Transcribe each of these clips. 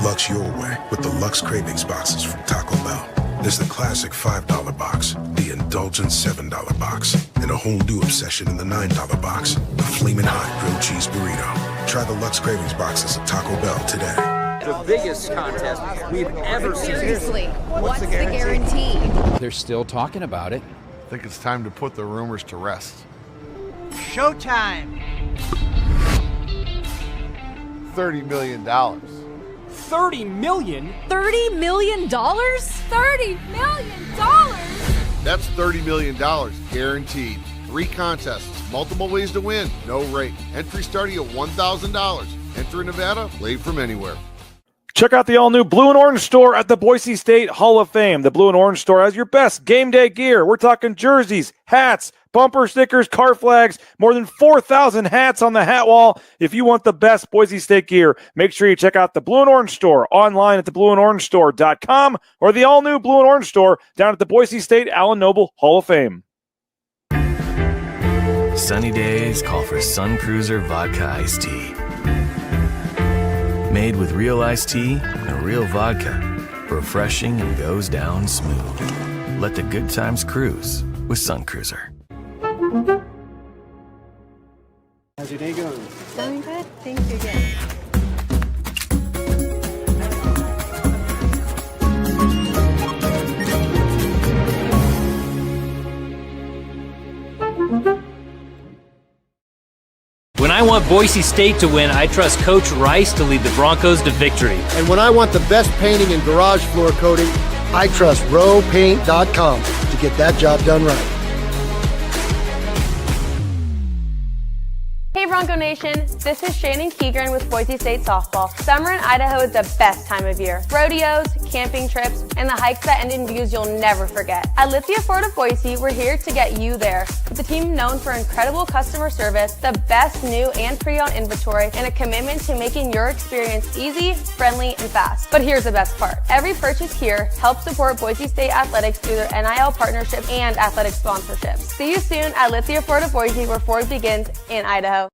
Lux your way with the Lux Cravings boxes from Taco Bell. There's the classic $5 box, the indulgent $7 box, and a whole new obsession in the $9 box, the Flamin' Hot Grilled Cheese Burrito. Try the Lux Cravings boxes at Taco Bell today. The biggest contest we've ever seen. Seriously, what's the guarantee? They're still talking about it. I think it's time to put the rumors to rest. Showtime! $30 million. $30 million? $30 million? $30 million? That's $30 million guaranteed. 3 contests, multiple ways to win, no rate. Entry starting at $1,000. Enter in Nevada, play from anywhere. Check out the all-new Blue and Orange store at the Boise State Hall of Fame. The Blue and Orange store has your best game day gear. We're talking jerseys, hats, bumper stickers, car flags, more than 4,000 hats on the hat wall. If you want the best Boise State gear, make sure you check out the Blue and Orange store online at theblueandorangestore.com or the all-new Blue and Orange store down at the Boise State Allen Noble Hall of Fame. Sunny days call for Sun Cruiser Vodka Iced Tea. Made with real iced tea and real vodka. Refreshing and goes down smooth. Let the good times cruise with Sun Cruiser. How's your day going? Going good. Thank you again. When I want Boise State to win, I trust Coach Rice to lead the Broncos to victory. And when I want the best painting and garage floor coating, I trust rowpaint.com to get that job done right. Hey Bronco Nation, this is Shannon Keegren with Boise State Softball. Summer in Idaho is the best time of year. Rodeos, camping trips, and the hikes that end in views you'll never forget. At Lithia Ford of Boise, we're here to get you there. With a team known for incredible customer service, the best new and pre-owned inventory, and a commitment to making your experience easy, friendly, and fast. But here's the best part. Every purchase here helps support Boise State athletics through their NIL partnerships and athletic sponsorships. See you soon at Lithia Ford of Boise, where Ford begins in Idaho.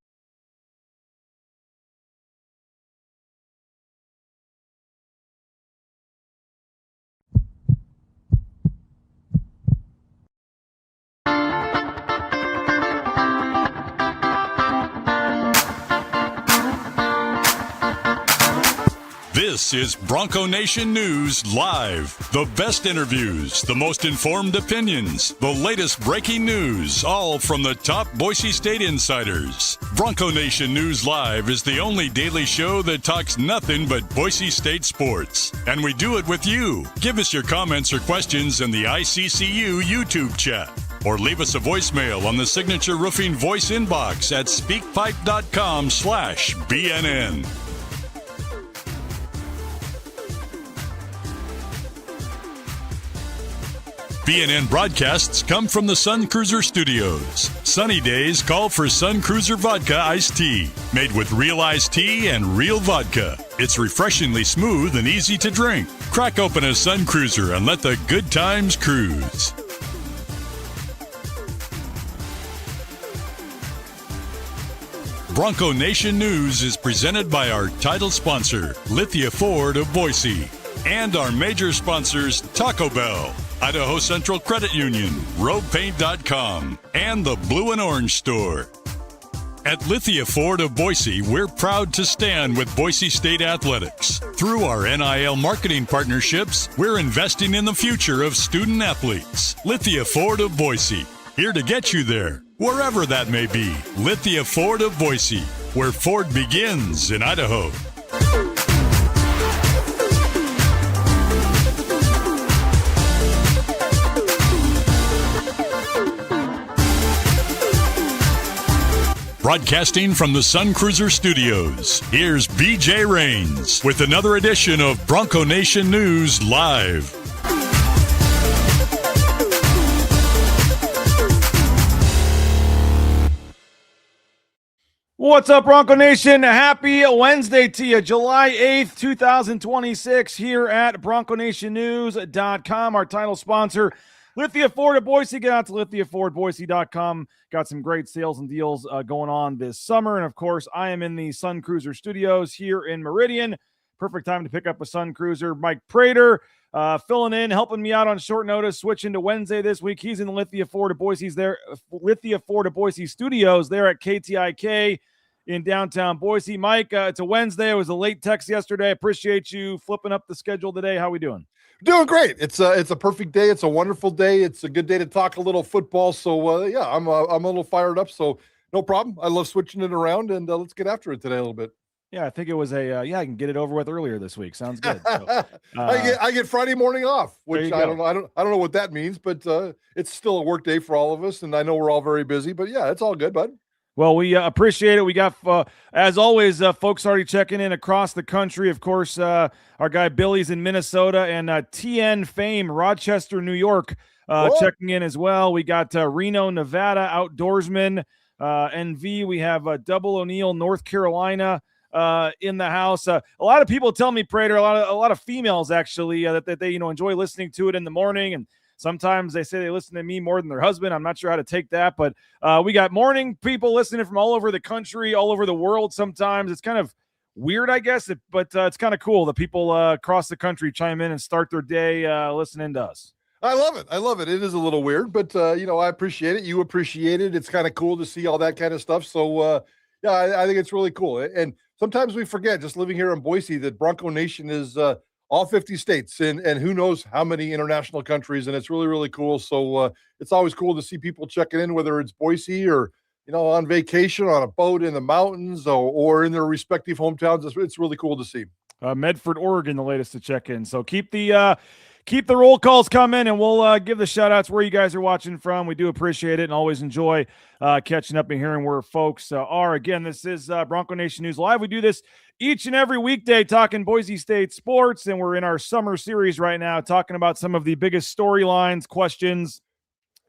This is Bronco Nation News Live. The best interviews, the most informed opinions, the latest breaking news, all from the top Boise State insiders. Bronco Nation News Live is the only daily show that talks nothing but Boise State sports. And we do it with you. Give us your comments or questions in the ICCU YouTube chat. Or leave us a voicemail on the Signature Roofing voice inbox at speakpipe.com/BNN. BNN broadcasts come from the Sun Cruiser Studios. Sunny days call for Sun Cruiser Vodka Iced Tea, made with real iced tea and real vodka. It's refreshingly smooth and easy to drink. Crack open a Sun Cruiser and let the good times cruise. Bronco Nation News is presented by our title sponsor, Lithia Ford of Boise, and our major sponsors, Taco Bell, Idaho Central Credit Union, RoadPaint.com, and the Blue and Orange Store. At Lithia Ford of Boise, we're proud to stand with Boise State athletics. Through our NIL marketing partnerships, we're investing in the future of student athletes. Lithia Ford of Boise, here to get you there, wherever that may be. Lithia Ford of Boise, where Ford begins in Idaho. Broadcasting from the Sun Cruiser Studios, here's BJ Rains with another edition of Bronco Nation News Live. What's up, Bronco Nation? Happy Wednesday to you, July 8th, 2026, here at BroncoNationNews.com, our title sponsor, Lithia Ford of Boise. Get out to LithiaFordBoise.com. Got some great sales and deals going on this summer. And, of course, I am in the Sun Cruiser Studios here in Meridian, perfect time to pick up a Sun Cruiser. Mike Prater filling in, helping me out on short notice, switching to Wednesday this week. He's in the Lithia Ford of Boise studios there at KTIK in downtown Boise. Mike, it's a Wednesday. It was a late text yesterday. Appreciate you flipping up the schedule today. How we doing? Doing great. It's a perfect day. It's a wonderful day. It's a good day to talk a little football. So yeah, I'm a little fired up. So no problem. I love switching it around, and let's get after it today a little bit. Yeah, I think it was I can get it over with earlier this week. Sounds good. So, I get Friday morning off, which I don't know what that means, but it's still a work day for all of us, and I know we're all very busy. But yeah, it's all good, bud. Well, we appreciate it. We got, as always, folks already checking in across the country. Of course, our guy Billy's in Minnesota, and TN fame, Rochester, New York, checking in as well. We got Reno, Nevada, outdoorsman, NV. We have Double O'Neill, North Carolina, in the house. A lot of people tell me, Prater, a lot of females actually that they enjoy listening to it in the morning, and sometimes they say they listen to me more than their husband. I'm not sure how to take that, but we got morning people listening from all over the country, all over the world. Sometimes it's kind of weird, I guess, but it's kind of cool that people across the country chime in and start their day listening to us. I love it. I love it. It is a little weird, but I appreciate it. You appreciate it. It's kind of cool to see all that kind of stuff. So yeah, I think it's really cool. And sometimes we forget, just living here in Boise, that Bronco Nation is all 50 states and who knows how many international countries. And it's really, really cool. So it's always cool to see people checking in, whether it's Boise or, on vacation, on a boat in the mountains or in their respective hometowns. It's really cool to see. Medford, Oregon, the latest to check in. So keep the roll calls coming, and we'll give the shout-outs where you guys are watching from. We do appreciate it and always enjoy catching up and hearing where folks are. Again, this is Bronco Nation News Live. We do this each and every weekday talking Boise State sports, and we're in our summer series right now talking about some of the biggest storylines, questions,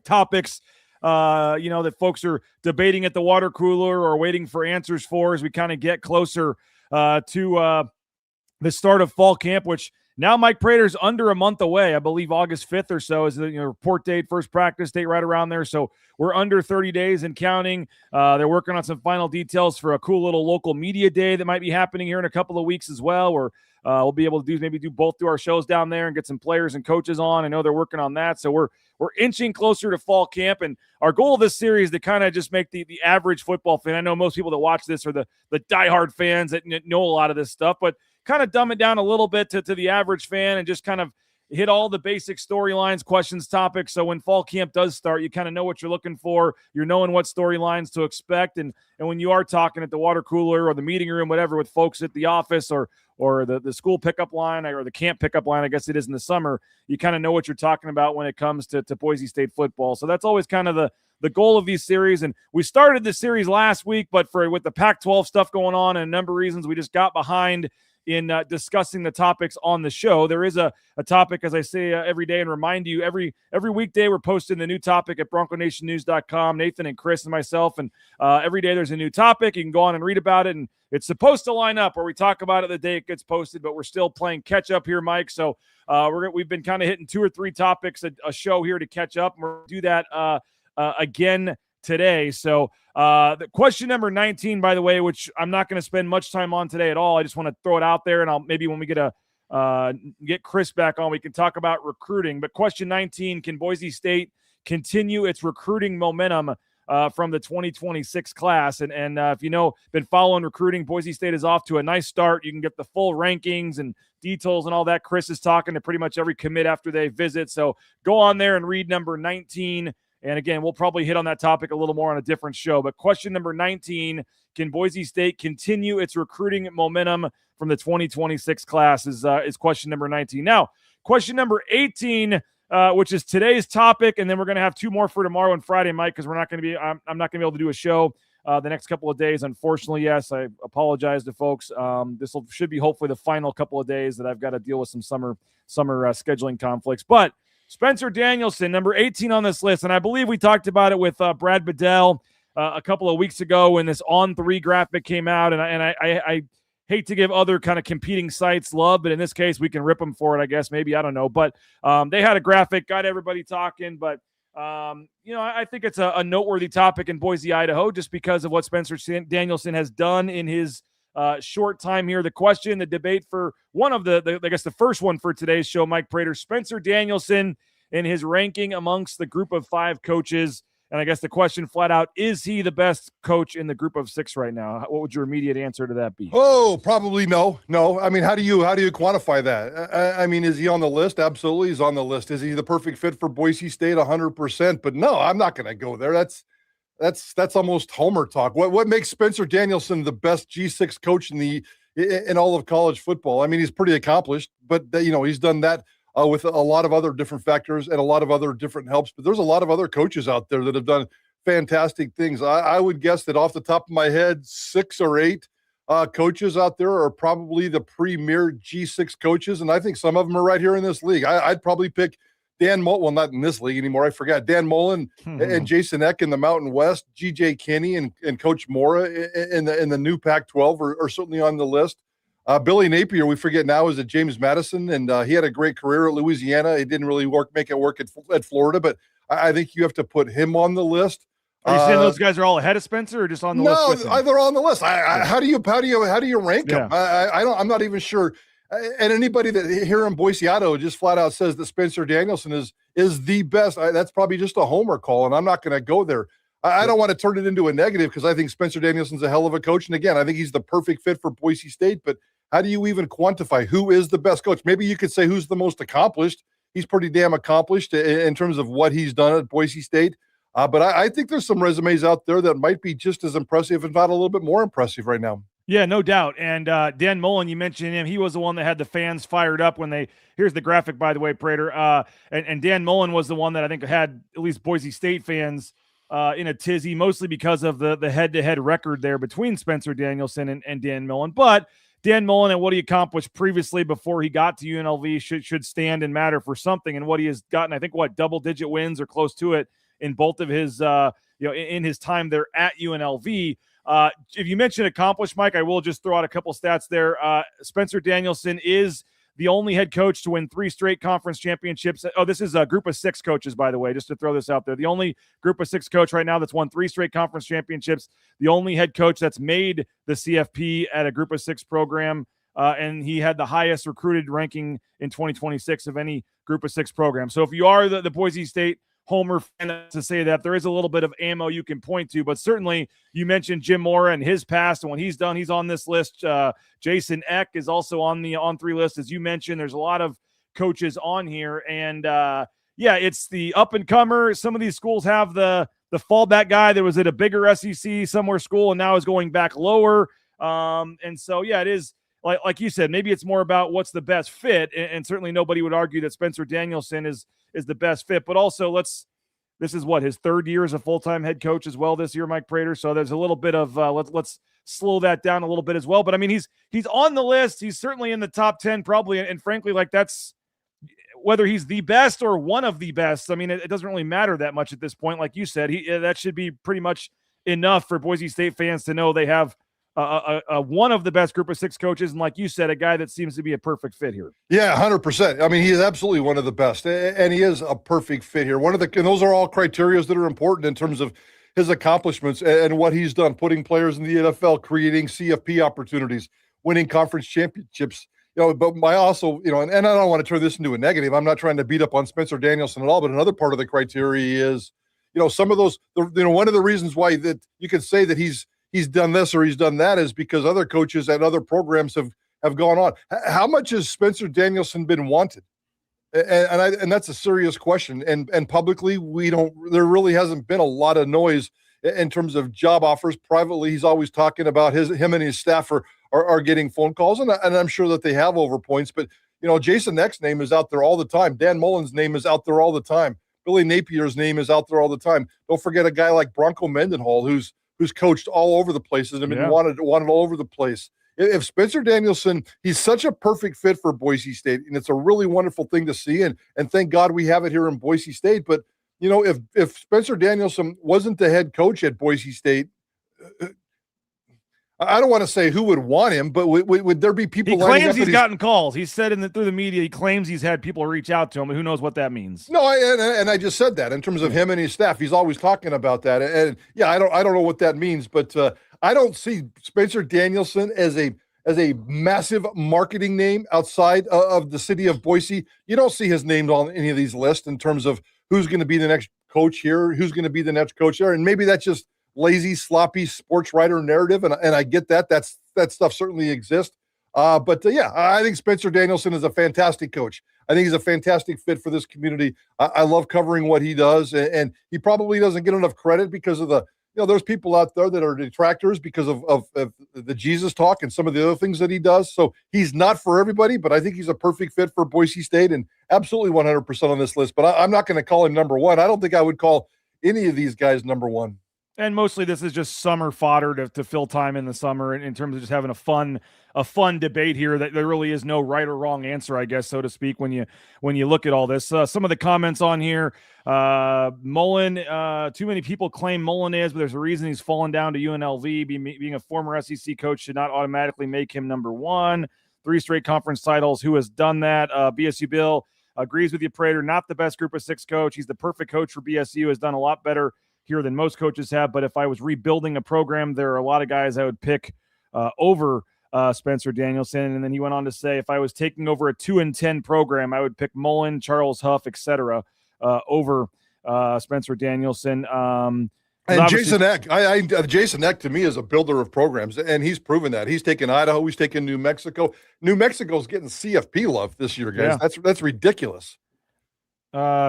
topics, that folks are debating at the water cooler or waiting for answers for as we kind of get closer to the start of fall camp, which now Mike Prater's under a month away. I believe August 5th or so is the report date, first practice date, right around there. So we're under 30 days and counting. They're working on some final details for a cool little local media day that might be happening here in a couple of weeks as well, where we'll be able to do both our shows down there and get some players and coaches on. I know they're working on that. So we're inching closer to fall camp. And our goal of this series is to kind of just make the average football fan. I know most people that watch this are the diehard fans that know a lot of this stuff, but kind of dumb it down a little bit to the average fan and just kind of hit all the basic storylines, questions, topics. So when fall camp does start, you kind of know what you're looking for. You're knowing what storylines to expect. And when you are talking at the water cooler or the meeting room, whatever, with folks at the office or the school pickup line or the camp pickup line, I guess it is in the summer, you kind of know what you're talking about when it comes to Boise State football. So that's always kind of the goal of these series. And we started this series last week, but with the Pac-12 stuff going on and a number of reasons, we just got behind in discussing the topics on the show. There is a topic, as I say every day, and remind you every weekday we're posting the new topic at BroncoNationNews.com. Nathan and Chris and myself, and every day there's a new topic. You can go on and read about it, and it's supposed to line up where we talk about it the day it gets posted, but we're still playing catch up here, Mike. So we've been kind of hitting 2 or 3 topics a show here to catch up, and we'll do that again today. So the question number 19, by the way, which I'm not going to spend much time on today at all. I just want to throw it out there, and I'll maybe when we get Chris back on, we can talk about recruiting. But question 19, can Boise State continue its recruiting momentum from the 2026 class? And if been following recruiting, Boise State is off to a nice start. You can get the full rankings and details and all that. Chris is talking to pretty much every commit after they visit. So go on there and read number 19. And again, we'll probably hit on that topic a little more on a different show. But question number 19, can Boise State continue its recruiting momentum from the 2026 class is question number 19. Now, question number 18, which is today's topic, and then we're going to have 2 more for tomorrow and Friday, Mike, because I'm not going to be able to do a show the next couple of days. Unfortunately, yes, I apologize to folks. This should be hopefully the final couple of days that I've got to deal with some summer scheduling conflicts. But Spencer Danielson, number 18 on this list, and I believe we talked about it with Brad Bedell a couple of weeks ago when this On3 graphic came out, and I hate to give other kind of competing sites love, but in this case, we can rip them for it, I guess. Maybe, I don't know. But they had a graphic, got everybody talking, but I think it's a noteworthy topic in Boise, Idaho, just because of what Spencer Danielson has done in his short time here. The question, the debate for one of the I guess the first one for today's show, Mike Prater, Spencer Danielson in his ranking amongst the group of 5 coaches. And I guess the question flat out, is he the best coach in the group of 6 right now? What would your immediate answer to that be? Oh, probably no. I mean, how do you quantify that? I mean, is he on the list? Absolutely, he's on the list. Is he the perfect fit for Boise State? 100%. But no, I'm not going to go there. That's almost homer talk. What makes Spencer Danielson the best G6 coach in all of college football? I mean, he's pretty accomplished, but he's done that with a lot of other different factors and a lot of other different helps. But there's a lot of other coaches out there that have done fantastic things. I would guess that off the top of my head, 6 or 8 coaches out there are probably the premier G6 coaches, and I think some of them are right here in this league. I'd probably pick Dan Mullen, well, not in this league anymore. I forgot Dan Mullen and Jason Eck in the Mountain West, G.J. Kinney and Coach Mora in the new Pac-12 are certainly on the list. Billy Napier, we forget now, is at James Madison, and he had a great career at Louisiana. It didn't really make it work at Florida, but I think you have to put him on the list. Are you saying those guys are all ahead of Spencer, or just on the list? No, they're on the list. How do you rank them? I'm not even sure. And anybody that here in Boise, Idaho, just flat out says that Spencer Danielson is the best. That's probably just a homer call, and I'm not going to go there. I don't want to turn it into a negative because I think Spencer Danielson's a hell of a coach. And again, I think he's the perfect fit for Boise State. But how do you even quantify who is the best coach? Maybe you could say who's the most accomplished. He's pretty damn accomplished in terms of what he's done at Boise State. But I think there's some resumes out there that might be just as impressive, if not a little bit more impressive right now. Yeah, no doubt. And Dan Mullen, you mentioned him. He was the one that had the fans fired up when here's the graphic, by the way, Prater. And Dan Mullen was the one that I think had at least Boise State fans in a tizzy, mostly because of the head-to-head record there between Spencer Danielson and Dan Mullen. But Dan Mullen and what he accomplished previously before he got to UNLV should stand and matter for something. And what he has gotten, I think, double-digit wins or close to it in both of his, in his time there at UNLV. If you mentioned accomplished, Mike, I will just throw out a couple stats there. Spencer Danielson is the only head coach to win 3 straight conference championships. Oh, this is a group of 6 coaches, by the way, just to throw this out there. The only group of 6 coach right now that's won 3 straight conference championships. The only head coach that's made the CFP at a group of 6 program. And he had the highest recruited ranking in 2026 of any group of 6 program. So if you are the Boise State homer fan to say that, there is a little bit of ammo you can point to, but certainly you mentioned Jim Mora and his past and what he's done. He's on this list. Jason Eck is also on the on-3 list. As you mentioned, there's a lot of coaches on here, and it's the up-and-comer. Some of these schools have the fallback guy that was at a bigger SEC somewhere school and now is going back lower. And so, it is like you said, maybe it's more about what's the best fit, and certainly nobody would argue that Spencer Danielson is the best fit, but also this is his 3rd year as a full-time head coach as well this year, Mike Prater. So there's a little bit of let's slow that down a little bit as well. But I mean, he's on the list. He's certainly in the top 10 probably. And frankly, that's whether he's the best or one of the best. I mean, it doesn't really matter that much at this point. Like you said, that should be pretty much enough for Boise State fans to know they have one of the best group of 6 coaches, and like you said, a guy that seems to be a perfect fit here. Yeah, 100%. I mean, he is absolutely one of the best, and he is a perfect fit here. And those are all criteria that are important in terms of his accomplishments and what he's done, putting players in the NFL, creating CFP opportunities, winning conference championships. But I also, and I don't want to turn this into a negative. I'm not trying to beat up on Spencer Danielson at all, but another part of the criteria is, some of those, one of the reasons why that you could say that he's done this or he's done that is because other coaches at other programs have gone on. How much has Spencer Danielson been wanted? And that's a serious question. And publicly, there really hasn't been a lot of noise in terms of job offers. Privately, he's always talking about him and his staff are getting phone calls, and I'm sure that they have over points. But, Jason Eck's name is out there all the time. Dan Mullen's name is out there all the time. Billy Napier's name is out there all the time. Don't forget a guy like Bronco Mendenhall, who's coached all over the places and been wanted all over the place. If Spencer Danielson, he's such a perfect fit for Boise State, and it's a really wonderful thing to see, and thank God we have it here in Boise State. But, if Spencer Danielson wasn't the head coach at Boise State, I don't want to say who would want him, but would there be people? He claims he's gotten calls. He said through the media, he claims he's had people reach out to him, but who knows what that means? No, and I just said that in terms of him and his staff. He's always talking about that, and yeah, I don't know what that means, but I don't see Spencer Danielson as a massive marketing name outside of the city of Boise. You don't see his name on any of these lists in terms of who's going to be the next coach here, who's going to be the next coach there, and maybe that's just lazy, sloppy sports writer narrative, and I get that. That stuff certainly exists. But I think Spencer Danielson is a fantastic coach. I think he's a fantastic fit for this community. I love covering what he does, and he probably doesn't get enough credit because of there's people out there that are detractors because of the Jesus talk and some of the other things that he does. So he's not for everybody, but I think he's a perfect fit for Boise State and absolutely 100% on this list. But I'm not going to call him number one. I don't think I would call any of these guys number one. And mostly this is just summer fodder to fill time in the summer in terms of just having a fun debate here that there really is no right or wrong answer, I guess, so to speak, when you look at all this. Some of the comments on here, Mullen, too many people claim Mullen is, but there's a reason he's fallen down to UNLV. Being a former SEC coach should not automatically make him number one. 3 straight conference titles. Who has done that? BSU Bill agrees with you, Prater. Not the best group of 6 coach. He's the perfect coach for BSU. Has done a lot better here than most coaches have, but if I was rebuilding a program, there are a lot of guys I would pick over Spencer Danielson. And then he went on to say, if I was taking over a 2-10 program, I would pick Mullen, Charles Huff, etc. Over Spencer Danielson. And Jason Eck, Jason Eck to me is a builder of programs, and he's proven that. He's taken Idaho, he's taken New Mexico. New Mexico's getting CFP love this year, guys. Yeah. That's ridiculous.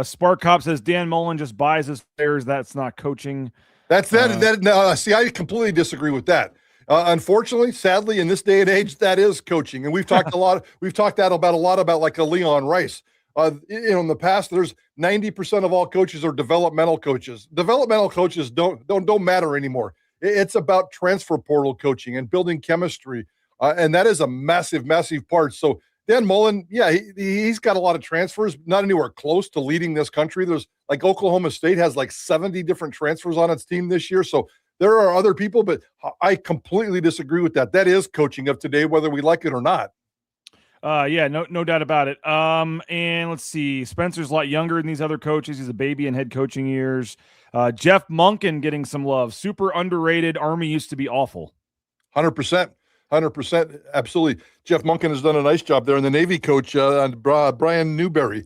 Spark Cop says Dan Mullen just buys his players. That's not coaching. See, I completely disagree with that. Unfortunately, sadly, in this day and age, that is coaching. And we've talked about a lot about like a Leon Rice. In the past, there's 90% of all coaches are developmental coaches. Developmental coaches don't matter anymore. It's about transfer portal coaching and building chemistry. And that is a massive, massive part. So Dan Mullen, he's got a lot of transfers, not anywhere close to leading this country. There's like Oklahoma State has like 70 different transfers on its team this year. So there are other people, but I completely disagree with that. That is coaching of today, whether we like it or not. No doubt about it. And let's see. Spencer's a lot younger than these other coaches. He's a baby in head coaching years. Jeff Monken getting some love. Super underrated. Army used to be awful. 100%. 100%. Absolutely. Jeff Monken has done a nice job there. And the Navy coach, Brian Newberry.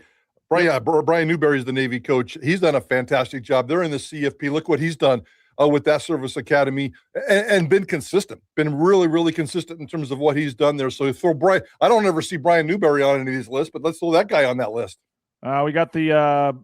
Brian Newberry is the Navy coach. He's done a fantastic job. They're in the CFP. Look what he's done with that service academy and been consistent, been really, really consistent in terms of what he's done there. So throw Brian, I don't ever see Brian Newberry on any of these lists, but let's throw that guy on that list. We got the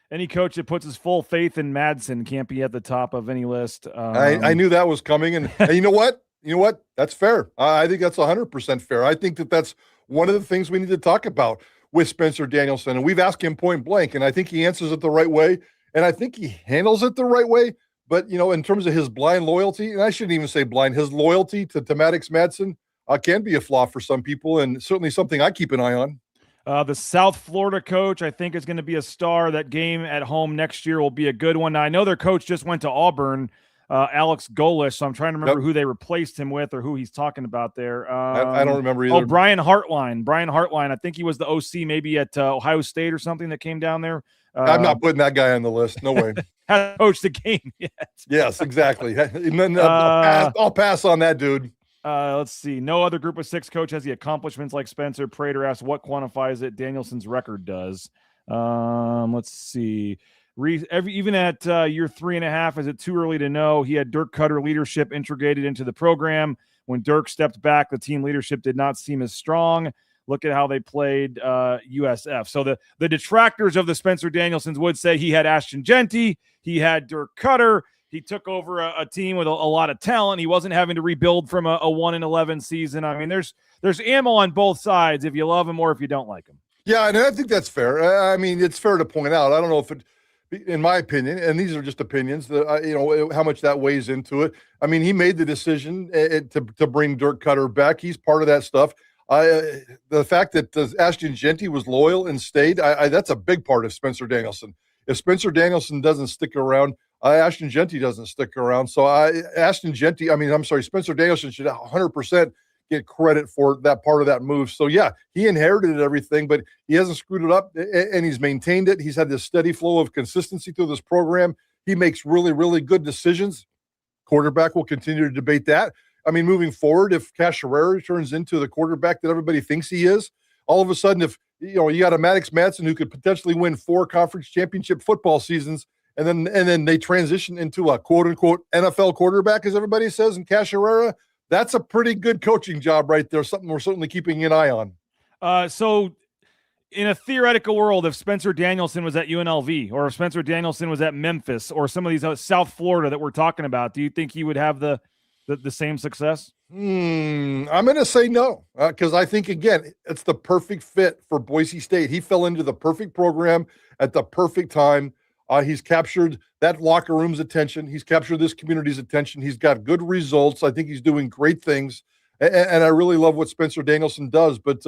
any coach that puts his full faith in Madsen can't be at the top of any list. I knew that was coming. And you know what? That's fair. I think that's 100% fair. I think that's one of the things we need to talk about with Spencer Danielson. And we've asked him point blank, and I think he answers it the right way. And I think he handles it the right way. But, in terms of his blind loyalty, and I shouldn't even say blind, his loyalty to Maddox Madsen can be a flaw for some people, and certainly something I keep an eye on. The South Florida coach, I think, is going to be a star. That game at home next year will be a good one. Now, I know their coach just went to Auburn, Alex Golish, so I'm trying to remember who they replaced him with or who he's talking about there. I don't remember either. Brian Hartline. I think he was the OC maybe at Ohio State or something that came down there. I'm not putting that guy on the list. No way. Hasn't coached the game yet. Yes, exactly. I'll pass on that, dude. Let's see. No other group of 6 coach has the accomplishments like Spencer. Prater asks, what quantifies it? Danielson's record does. Let's see. Even at year 3.5, is it too early to know? He had Dirk Cutter leadership integrated into the program. When Dirk stepped back, the team leadership did not seem as strong. Look at how they played USF. So the detractors of the Spencer Danielsons would say he had Ashton Genty, he had Dirk Cutter, he took over a team with a lot of talent. He wasn't having to rebuild from a 1-11 season. I mean, there's ammo on both sides if you love him or if you don't like him. Yeah, and I think that's fair. I mean, it's fair to point out. I don't know if it, in my opinion, and these are just opinions, that how much that weighs into it. I mean, he made the decision to bring Dirk Cutter back. He's part of that stuff. The fact that Ashton Genty was loyal and stayed, that's a big part of Spencer Danielson. If Spencer Danielson doesn't stick around, Ashton Genty doesn't stick around. So Spencer Danielson should 100% get credit for that part of that move. So yeah, he inherited everything, but he hasn't screwed it up, and he's maintained it. He's had this steady flow of consistency through this program. He makes really, really good decisions. Quarterback will continue to debate that. I mean, moving forward, if Casherera turns into the quarterback that everybody thinks he is, all of a sudden, if you got a Maddox Madsen who could potentially win 4 conference championship football seasons, and then they transition into a quote unquote NFL quarterback, as everybody says, in Casherera, that's a pretty good coaching job right there. Something we're certainly keeping an eye on. So in a theoretical world, if Spencer Danielson was at UNLV, or if Spencer Danielson was at Memphis, or some of these South Florida that we're talking about, do you think he would have the same success? I'm going to say no, because I think, again, it's the perfect fit for Boise State. He fell into the perfect program at the perfect time. He's captured that locker room's attention. He's captured this community's attention. He's got good results. I think he's doing great things. And I really love what Spencer Danielson does. But,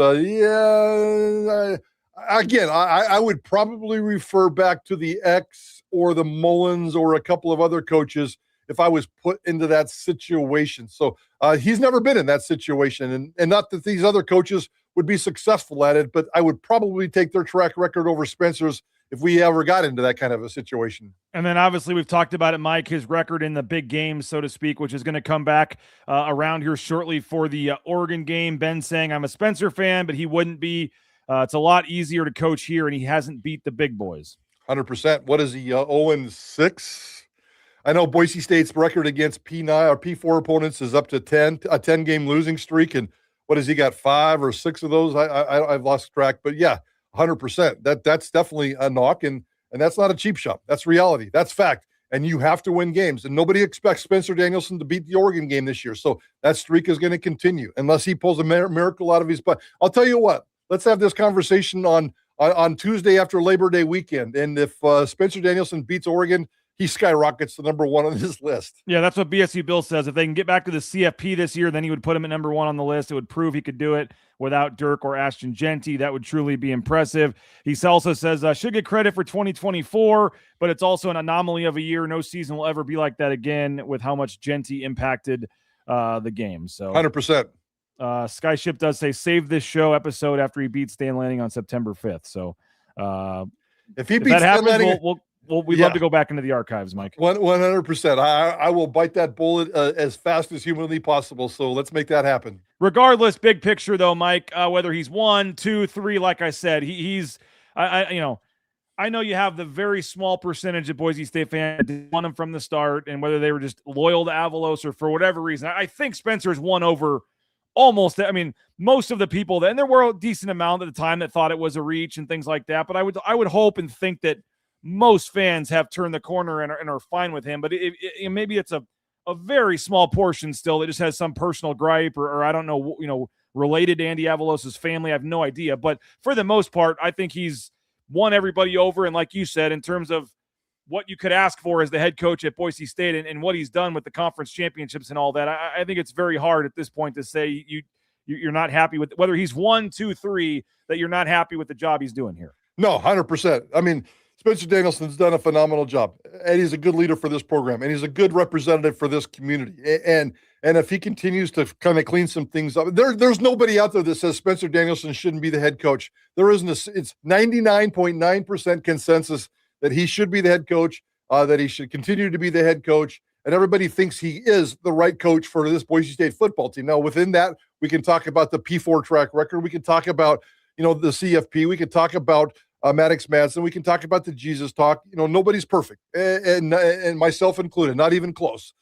I would probably refer back to the X or the Mullins or a couple of other coaches if I was put into that situation. So he's never been in that situation. And not that these other coaches would be successful at it, but I would probably take their track record over Spencer's if we ever got into that kind of a situation. And then obviously we've talked about it, Mike, his record in the big games, so to speak, which is going to come back around here shortly for the Oregon game. Ben saying, I'm a Spencer fan, but he wouldn't be. It's a lot easier to coach here, and he hasn't beat the big boys. 100%. What is he, 0-6? I know Boise State's record against P9 or P4 opponents is up to 10, a 10-game losing streak. And what has he got, 5 or 6 of those? I've lost track. But yeah, 100%. That's definitely a knock, and that's not a cheap shot. That's reality. That's fact. And you have to win games. And nobody expects Spencer Danielson to beat the Oregon game this year. So that streak is going to continue unless he pulls a miracle out of his butt. I'll tell you what. Let's have this conversation on Tuesday after Labor Day weekend. And if Spencer Danielson beats Oregon, he skyrockets to number 1 on this list. Yeah, that's what BSU Bill says. If they can get back to the CFP this year, then he would put him at number 1 on the list. It would prove he could do it without Dirk or Ashton Genty. That would truly be impressive. He also says, should get credit for 2024, but it's also an anomaly of a year. No season will ever be like that again with how much Genty impacted the game. So 100%. Skyship does say, save this show episode after he beats Stan Lanning on September 5th. So if he beats that happens, Stan Lanning, we'd love to go back into the archives, Mike. 100%. I will bite that bullet as fast as humanly possible. So let's make that happen. Regardless, big picture though, Mike, whether he's 1, 2, 3, like I said, I know you have the very small percentage of Boise State fans that want him from the start, and whether they were just loyal to Avalos or for whatever reason. I think Spencer's won over almost, most of the people and there were a decent amount at the time that thought it was a reach and things like that. But I would hope and think that most fans have turned the corner and are fine with him. But maybe it's a very small portion still that just has some personal gripe or I don't know, related to Andy Avalos's family. I have no idea. But for the most part, I think he's won everybody over. And like you said, in terms of what you could ask for as the head coach at Boise State and what he's done with the conference championships and all that, I think it's very hard at this point to say you're not happy with whether he's 1, 2, 3, that you're not happy with the job he's doing here. No, 100%. Spencer Danielson's done a phenomenal job, and he's a good leader for this program, and he's a good representative for this community. And if he continues to kind of clean some things up, there's nobody out there that says Spencer Danielson shouldn't be the head coach. There isn't. It's 99.9% consensus that he should be the head coach, that he should continue to be the head coach, and everybody thinks he is the right coach for this Boise State football team. Now, within that, we can talk about the P4 track record. We can talk about, the CFP. We can talk about Maddox Madsen. We can talk about the Jesus talk. Nobody's perfect, and myself included, not even close.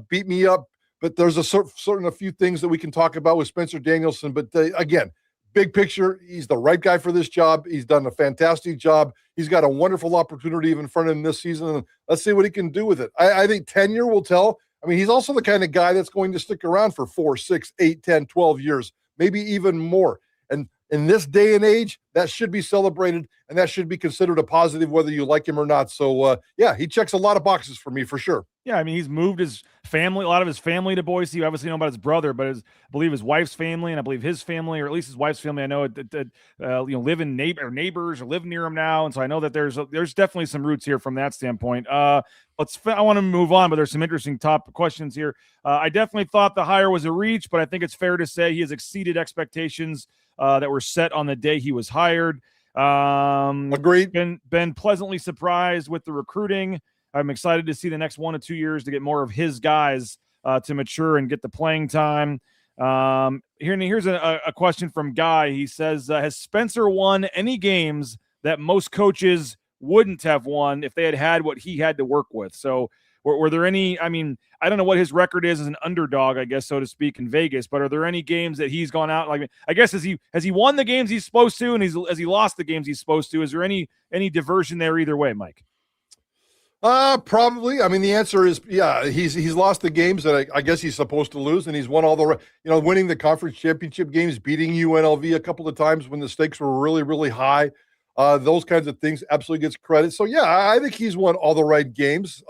Beat me up, but there's a few things that we can talk about with Spencer Danielson. But again, big picture, he's the right guy for this job. He's done a fantastic job. He's got a wonderful opportunity in front of him this season. And let's see what he can do with it. I think tenure will tell. He's also the kind of guy that's going to stick around for 4, 6, 8, 10, 12 years, maybe even more. And in this day and age, that should be celebrated, and that should be considered a positive whether you like him or not. So, he checks a lot of boxes for me for sure. Yeah, I mean, he's moved his family, a lot of his family to Boise. You obviously know about his brother, but I believe his wife's family, and I believe his family, or at least his wife's family, I know live in neighbors or live near him now, and so I know that there's definitely some roots here from that standpoint. I want to move on, but there's some interesting top questions here. I definitely thought the hire was a reach, but I think it's fair to say he has exceeded expectations that were set on the day he was hired. Agreed. Been pleasantly surprised with the recruiting. I'm excited to see the next 1 to 2 years to get more of his guys to mature and get the playing time. Here's a question from Guy. He says, has Spencer won any games that most coaches wouldn't have won if they had what he had to work with? So were there any, I mean, I don't know what his record is as an underdog, I guess, so to speak, in Vegas, but are there any games that he's gone out? Like, I guess, has he won the games he's supposed to, and has he lost the games he's supposed to? Is there any diversion there either way, Mike? Probably. I mean, the answer is, yeah, he's lost the games that I guess he's supposed to lose, and he's won all the, winning the conference championship games, beating UNLV a couple of times when the stakes were really, really high. Those kinds of things absolutely gets credit. So, yeah, I think he's won all the right games.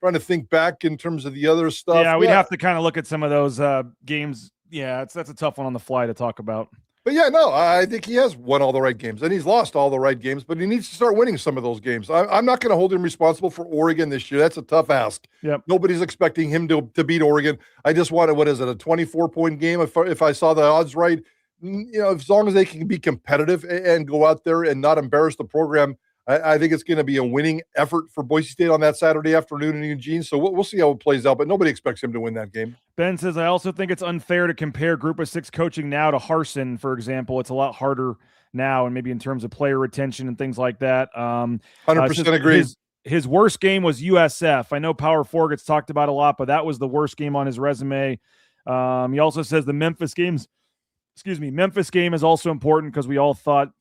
Trying to think back in terms of the other stuff. Yeah, we'd have to kind of look at some of those games. Yeah, that's a tough one on the fly to talk about. But yeah, no, I think he has won all the right games, and he's lost all the right games, but he needs to start winning some of those games. I'm not going to hold him responsible for Oregon this year. That's a tough ask. Yep. Nobody's expecting him to beat Oregon. I just wanted, a 24-point game if I saw the odds right. As long as they can be competitive and go out there and not embarrass the program, I think it's going to be a winning effort for Boise State on that Saturday afternoon in Eugene. So we'll see how it plays out, but nobody expects him to win that game. Ben says, I also think it's unfair to compare Group of 6 coaching now to Harsin, for example. It's a lot harder now, and maybe in terms of player retention and things like that. 100% agree. His worst game was USF. I know Power 4 gets talked about a lot, but that was the worst game on his resume. He also says the Memphis game is also important because we all thought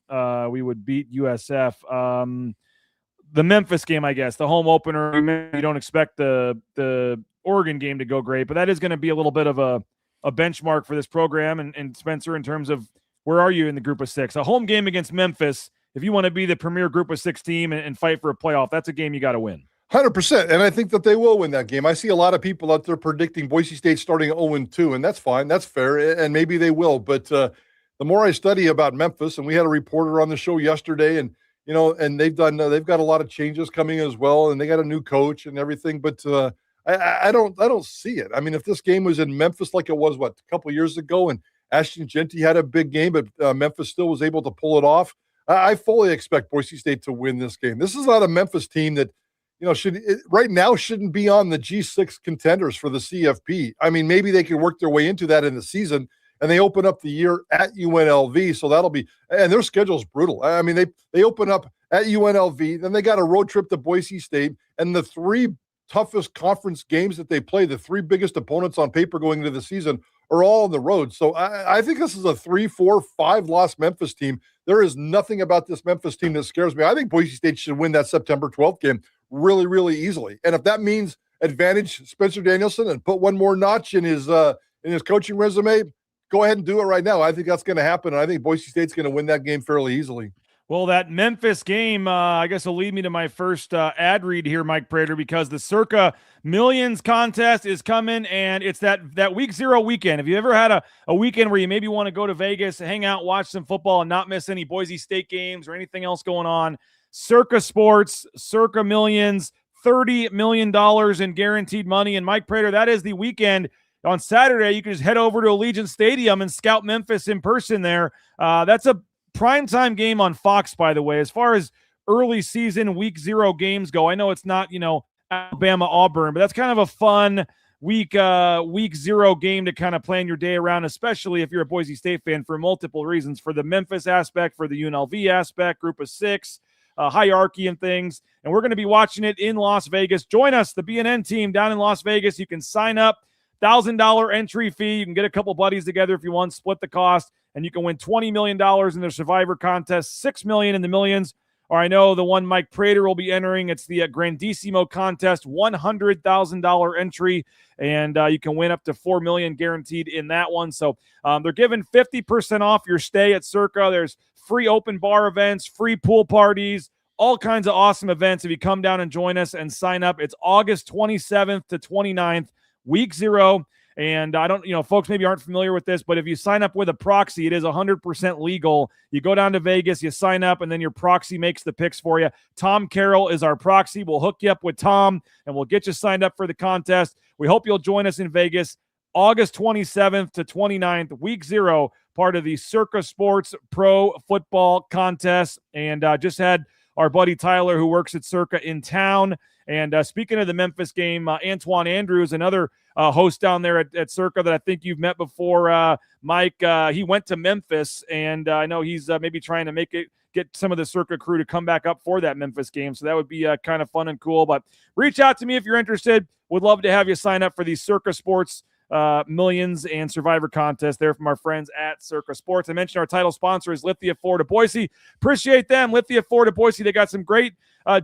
we would beat USF. The Memphis game, I guess, the home opener, you don't expect the Oregon game to go great, but that is going to be a little bit of a benchmark for this program. And Spencer, in terms of where are you in the Group of 6? A home game against Memphis, if you want to be the premier Group of 6 team and fight for a playoff, that's a game you got to win. 100%, and I think that they will win that game. I see a lot of people out there predicting Boise State starting 0-2, and that's fine. That's fair, and maybe they will. But the more I study about Memphis, and we had a reporter on the show yesterday, and and they've got a lot of changes coming as well, and they got a new coach and everything. But I don't see it. I mean, if this game was in Memphis like it was a couple of years ago, and Ashton Genty had a big game, but Memphis still was able to pull it off, I fully expect Boise State to win this game. This is not a Memphis team that right now shouldn't be on the G6 contenders for the CFP. I mean, maybe they can work their way into that in the season, and they open up the year at UNLV, so that'll be – and their schedule's brutal. I mean, they open up at UNLV, then they got a road trip to Boise State, and the 3 toughest conference games that they play, the 3 biggest opponents on paper going into the season, are all on the road. So I think this is a 3, 4, 5-loss Memphis team. There is nothing about this Memphis team that scares me. I think Boise State should win that September 12th game really, really easily. And if that means advantage Spencer Danielson and put one more notch in his coaching resume, go ahead and do it right now. I think that's going to happen, and I think Boise State's going to win that game fairly easily. Well, that Memphis game, I guess, will lead me to my first ad read here, Mike Prater, because the Circa Millions contest is coming, and it's that week 0 weekend. If you ever had a weekend where you maybe want to go to Vegas, hang out, watch some football, and not miss any Boise State games or anything else going on, Circa Sports, Circa Millions, $30 million in guaranteed money. And Mike Prater, that is the weekend. On Saturday, you can just head over to Allegiant Stadium and scout Memphis in person there. That's a primetime game on Fox, by the way. As far as early season week 0 games go, I know it's not, Alabama, Auburn, but that's kind of a fun week 0 game to kind of plan your day around, especially if you're a Boise State fan, for multiple reasons, for the Memphis aspect, for the UNLV aspect, Group of 6, hierarchy and things. And we're going to be watching it in Las Vegas. Join us, the BNN team down in Las Vegas. You can sign up, $1,000 entry fee. You can get a couple buddies together if you want, split the cost, and you can win $20 million in the Survivor contest, $6 million in the Millions. or I know the one Mike Prater will be entering. It's the Grandissimo contest, $100,000 entry, and you can win up to $4 million guaranteed in that one. So they're giving 50% off your stay at Circa. There's free open bar events, free pool parties, all kinds of awesome events if you come down and join us and sign up. It's August 27th to 29th, week 0. And I don't, folks maybe aren't familiar with this, but if you sign up with a proxy, it is 100% legal. You go down to Vegas, you sign up, and then your proxy makes the picks for you. Tom Carroll is our proxy. We'll hook you up with Tom, and we'll get you signed up for the contest. We hope you'll join us in Vegas, August 27th to 29th, week 0, part of the Circa Sports Pro Football Contest. And just had our buddy Tyler, who works at Circa, in town. And speaking of the Memphis game, Antoine Andrews, another host down there at Circa that I think you've met before, Mike, he went to Memphis, and I know he's maybe trying to get some of the Circa crew to come back up for that Memphis game. So that would be kind of fun and cool. But reach out to me if you're interested. Would love to have you sign up for the Circa Sports Millions and Survivor contest there from our friends at Circa Sports. I mentioned our title sponsor is Lithia Ford of Boise. Appreciate them. Lithia Ford of Boise. They got some great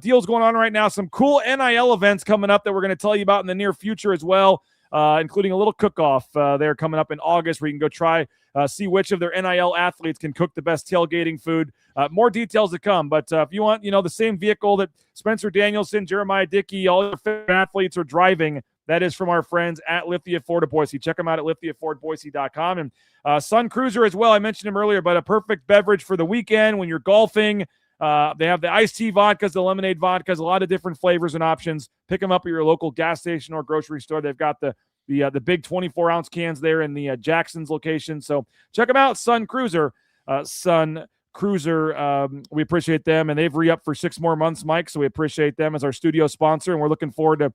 deals going on right now. Some cool NIL events coming up that we're going to tell you about in the near future as well, including a little cook-off there coming up in August where you can go try, see which of their NIL athletes can cook the best tailgating food. More details to come. But if you want, the same vehicle that Spencer Danielson, Jeremiah Dickey, all your favorite athletes are driving, that is from our friends at Lithia Ford of Boise. Check them out at lithiafordboise.com. And Sun Cruiser as well. I mentioned him earlier, but a perfect beverage for the weekend when you're golfing. They have the iced tea vodkas, the lemonade vodkas, a lot of different flavors and options. Pick them up at your local gas station or grocery store. They've got the big 24-ounce cans there in the Jackson's location. So check them out, Sun Cruiser. Sun Cruiser, we appreciate them, and they've re-upped for 6 more months, Mike, so we appreciate them as our studio sponsor, and we're looking forward to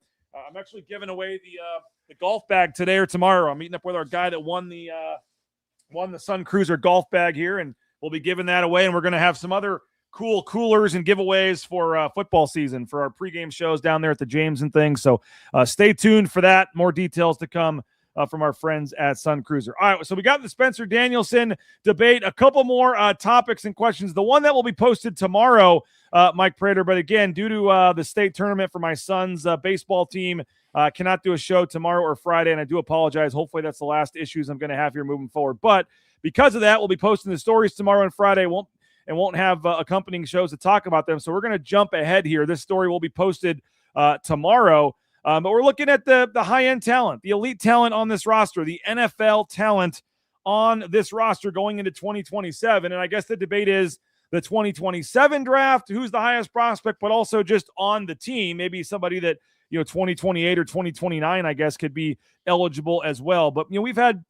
I'm actually giving away the golf bag today or tomorrow. I'm meeting up with our guy that won the Sun Cruiser golf bag here, and we'll be giving that away, and we're going to have some other cool coolers and giveaways for football season for our pregame shows down there at the James and things. So stay tuned for that. More details to come from our friends at Sun Cruiser. All right, so we got the Spencer Danielson debate, a couple more topics and questions. The one that will be posted tomorrow, Mike Prater, but again, due to the state tournament for my son's baseball team, cannot do a show tomorrow or Friday, and I do apologize. Hopefully that's the last issues I'm going to have here moving forward. But because of that, we'll be posting the stories tomorrow and Friday. Won't have accompanying shows to talk about them. So we're going to jump ahead here. This story will be posted tomorrow. But we're looking at the high-end talent, the elite talent on this roster, the NFL talent on this roster going into 2027. And I guess the debate is the 2027 draft, who's the highest prospect, but also just on the team, maybe somebody that, 2028 or 2029, I guess, could be eligible as well. But, we've had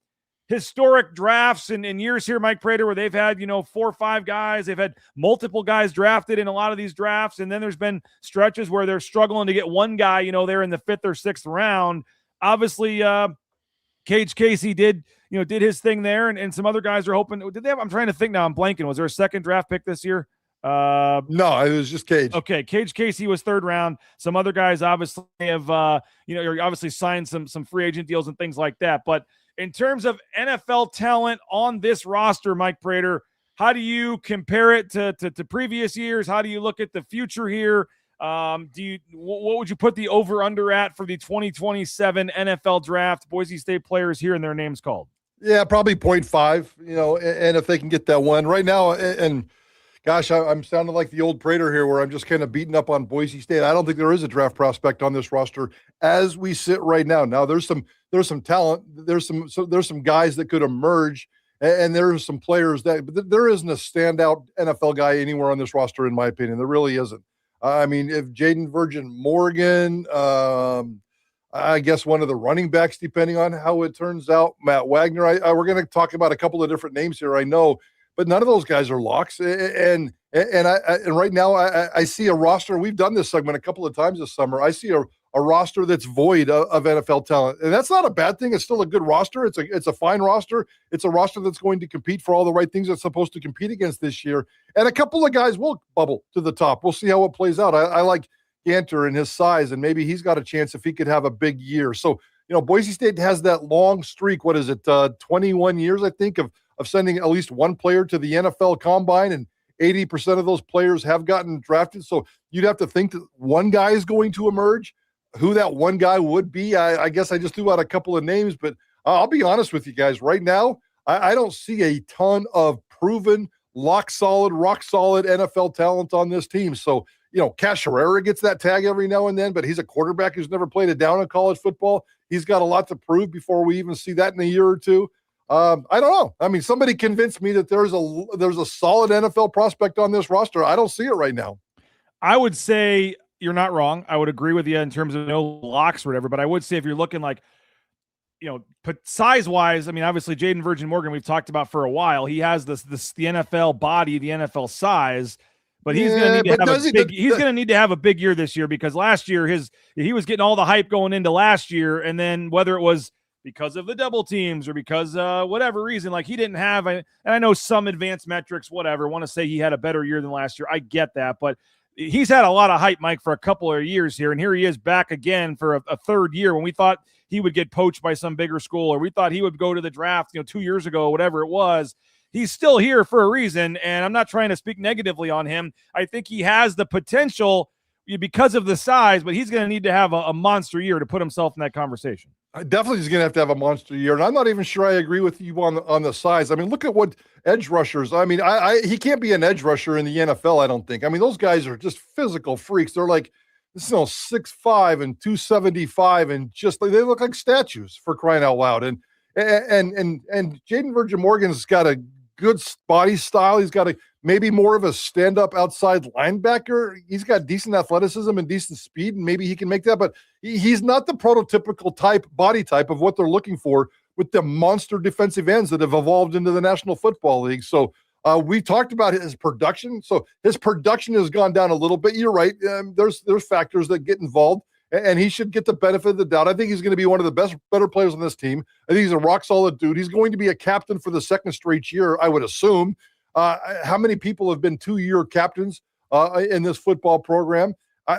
historic drafts in years here, Mike Prater, where they've had, 4 or 5 guys. They've had multiple guys drafted in a lot of these drafts. And then there's been stretches where they're struggling to get one guy, there in the 5th or 6th round. Obviously, Cage Casey did his thing there. And some other guys are hoping. I'm trying to think now. I'm blanking. Was there a 2nd draft pick this year? No, it was just Cage. Okay, Cage Casey was 3rd round. Some other guys obviously have, obviously signed some free agent deals and things like that. But in terms of NFL talent on this roster, Mike Prater, how do you compare it to previous years? How do you look at the future here? What would you put the over-under at for the 2027 NFL draft? Boise State players here and their names called. Yeah, probably 0.5, and if they can get that one. Right now, and gosh, I'm sounding like the old Prater here where I'm just kind of beating up on Boise State. I don't think there is a draft prospect on this roster as we sit right now. Now, there's some talent. There's some guys that could emerge, and there's some players but there isn't a standout NFL guy anywhere on this roster, in my opinion. There really isn't. I mean, if Jaden Virgin Morgan, I guess one of the running backs, depending on how it turns out, Matt Wagner. We're going to talk about a couple of different names here, I know, but none of those guys are locks. And right now I see a roster. We've done this segment a couple of times this summer. I see a roster that's void of NFL talent, and that's not a bad thing. It's still a good roster. It's a fine roster. It's a roster that's going to compete for all the right things it's supposed to compete against this year. And a couple of guys will bubble to the top. We'll see how it plays out. I like Ganter and his size, and maybe he's got a chance if he could have a big year. So, Boise State has that long streak. What is it? 21 years, I think, of sending at least one player to the NFL Combine, and 80% of those players have gotten drafted. So you'd have to think that one guy is going to emerge. Who that one guy would be, I guess I just threw out a couple of names, but I'll be honest with you guys. Right now, I don't see a ton of proven, rock solid NFL talent on this team. So, Cash Herrera gets that tag every now and then, but he's a quarterback who's never played a down in college football. He's got a lot to prove before we even see that in a year or two. I don't know. I mean, somebody convinced me that there's a solid NFL prospect on this roster. I don't see it right now. I would say you're not wrong. I would agree with you in terms of no locks or whatever, but I would say if you're looking like, size-wise, I mean, obviously Jaden Virgin Morgan we've talked about for a while. He has the NFL body, the NFL size, but he's going to need to have a big year this year because last year he was getting all the hype going into last year, and then whether it was because of the double teams or because whatever reason, like he didn't have, and I know some advanced metrics, whatever, want to say he had a better year than last year. I get that, but he's had a lot of hype, Mike, for a couple of years here, and here he is back again for a third year when we thought he would get poached by some bigger school or we thought he would go to the draft 2 years ago, whatever it was. He's still here for a reason, and I'm not trying to speak negatively on him. I think he has the potential because of the size, but he's going to need to have a monster year to put himself in that conversation. Definitely he's going to have a monster year, and I'm not even sure I agree with you on the size. I mean, look at what edge rushers. I mean, he can't be an edge rusher in the NFL, I don't think. I mean, those guys are just physical freaks. They're like, 6'5" and 275, and just like they look like statues for crying out loud. And Jaden Virgin Morgan's got a good body style. He's got maybe more of a stand-up outside linebacker. He's got decent athleticism and decent speed, and maybe he can make that. But he's not the prototypical body type of what they're looking for with the monster defensive ends that have evolved into the National Football League. So we talked about his production. So his production has gone down a little bit. You're right. There's factors that get involved, and he should get the benefit of the doubt. I think he's going to be one of the better players on this team. I think he's a rock-solid dude. He's going to be a captain for the second straight year, I would assume. How many people have been 2-year captains in this football program?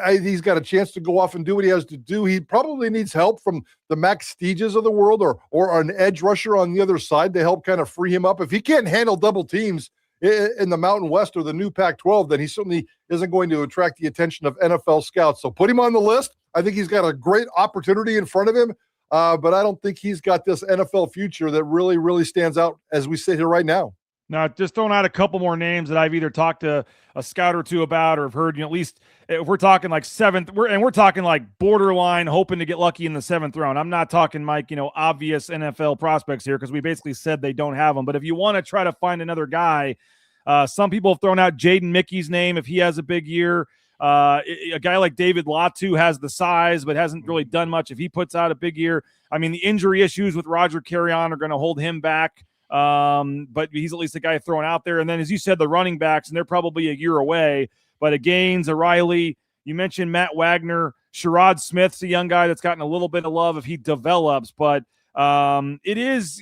He's got a chance to go off and do what he has to do. He probably needs help from the Max Steeges of the world or an edge rusher on the other side to help kind of free him up. If he can't handle double teams in the Mountain West or the new Pac-12, then he certainly isn't going to attract the attention of NFL scouts. So put him on the list. I think he's got a great opportunity in front of him, but I don't think he's got this NFL future that really, really stands out as we sit here right now. Now, just throwing out a couple more names that I've either talked to a scout or two about or have heard, at least if we're talking like seventh, we're talking like borderline hoping to get lucky in the 7th round. I'm not talking, Mike, obvious NFL prospects here because we basically said they don't have them. But if you want to try to find another guy, some people have thrown out Jaden Mickey's name if he has a big year. A guy like David Latu has the size but hasn't really done much if he puts out a big year. I mean, the injury issues with Roger Carrion are going to hold him back. But he's at least a guy thrown out there. And then, as you said, the running backs, and they're probably a year away. But a Gaines, a Riley, you mentioned Matt Wagner, Sherrod Smith's a young guy that's gotten a little bit of love if he develops. But it is,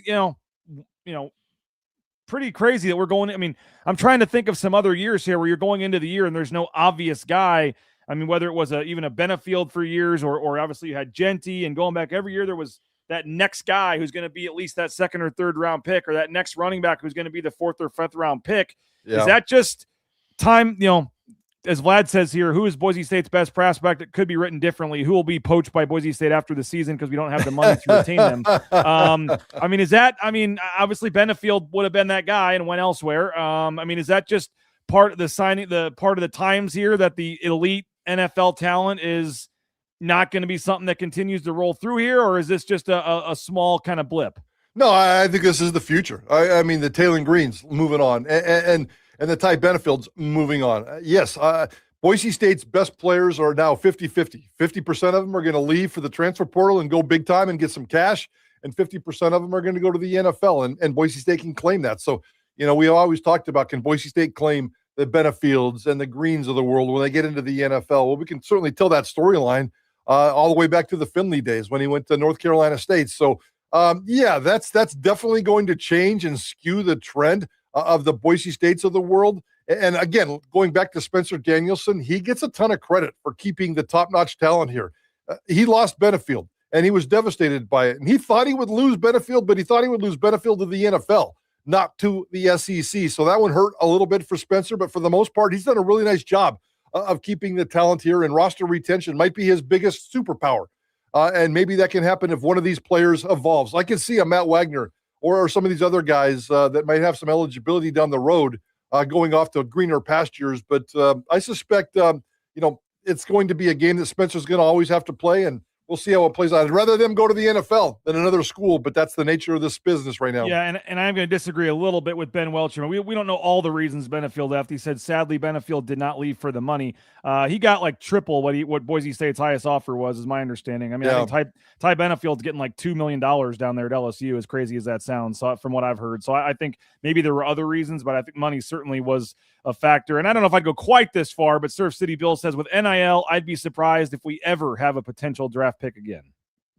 pretty crazy that we're going. I mean, I'm trying to think of some other years here where you're going into the year and there's no obvious guy. I mean, whether it was even a Benefield for years or obviously you had Genty, and going back every year there was that next guy who's going to be at least that 2nd or 3rd round pick, or that next running back who's going to be the 4th or 5th round pick. Yeah. Is that just time, as Vlad says here, who is Boise State's best prospect? It could be written differently. Who will be poached by Boise State after the season because we don't have the money to retain them? Obviously Benefield would have been that guy and went elsewhere. Is that just part of the times here that the elite NFL talent is not going to be something that continues to roll through here, or is this just a small kind of blip? No, I think this is the future. I mean, the Taylor Greens moving on, and the Ty Benefield's moving on. Yes, Boise State's best players are now 50-50. 50% of them are going to leave for the transfer portal and go big time and get some cash, and 50% of them are going to go to the NFL, and Boise State can claim that. So, we always talked about, can Boise State claim the Benefields and the Greens of the world when they get into the NFL? Well, we can certainly tell that storyline all the way back to the Finley days when he went to North Carolina State. So, that's definitely going to change and skew the trend of the Boise States of the world. And again, going back to Spencer Danielson, he gets a ton of credit for keeping the top-notch talent here. He lost Benefield, and he was devastated by it. And he thought he would lose Benefield, but he thought he would lose Benefield to the NFL. not to the SEC. So that one hurt a little bit for Spencer, but for the most part, he's done a really nice job of keeping the talent here, and roster retention might be his biggest superpower. And maybe that can happen if one of these players evolves. I can see a Matt Wagner or some of these other guys that might have some eligibility down the road going off to greener pastures. But I suspect, it's going to be a game that Spencer's going to always have to play, and we'll see how it plays out. I'd rather them go to the NFL than another school, but that's the nature of this business right now. Yeah, and I'm going to disagree a little bit with Ben Welcher. We don't know all the reasons Benefield left. He said, sadly, Benefield did not leave for the money. He got like triple what Boise State's highest offer was, is my understanding. I mean, I think Ty Benefield's getting like $2 million down there at LSU, as crazy as that sounds, from what I've heard. So I think maybe there were other reasons, but I think money certainly was a factor. And I don't know if I'd go quite this far, but Surf City Bill says with NIL, I'd be surprised if we ever have a potential draft pick again.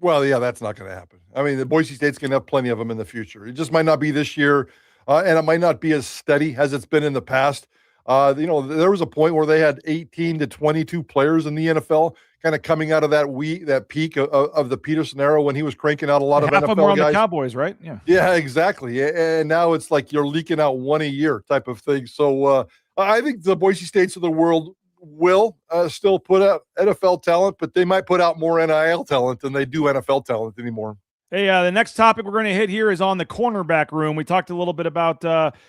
Well, yeah, that's not going to happen. I mean, the Boise State's going to have plenty of them in the future. It just might not be this year, and it might not be as steady as it's been in the past. There was a point where they had 18 to 22 players in the NFL, kind of coming out of that peak of the Peterson era when he was cranking out a lot of Half NFL of them were on guys. the Cowboys, right? Yeah, exactly. And now it's like you're leaking out one a year type of thing. So I think the Boise States of the world will still put out NFL talent, but they might put out more NIL talent than they do NFL talent anymore. Hey, the next topic we're going to hit here is on the cornerback room. We talked a little bit about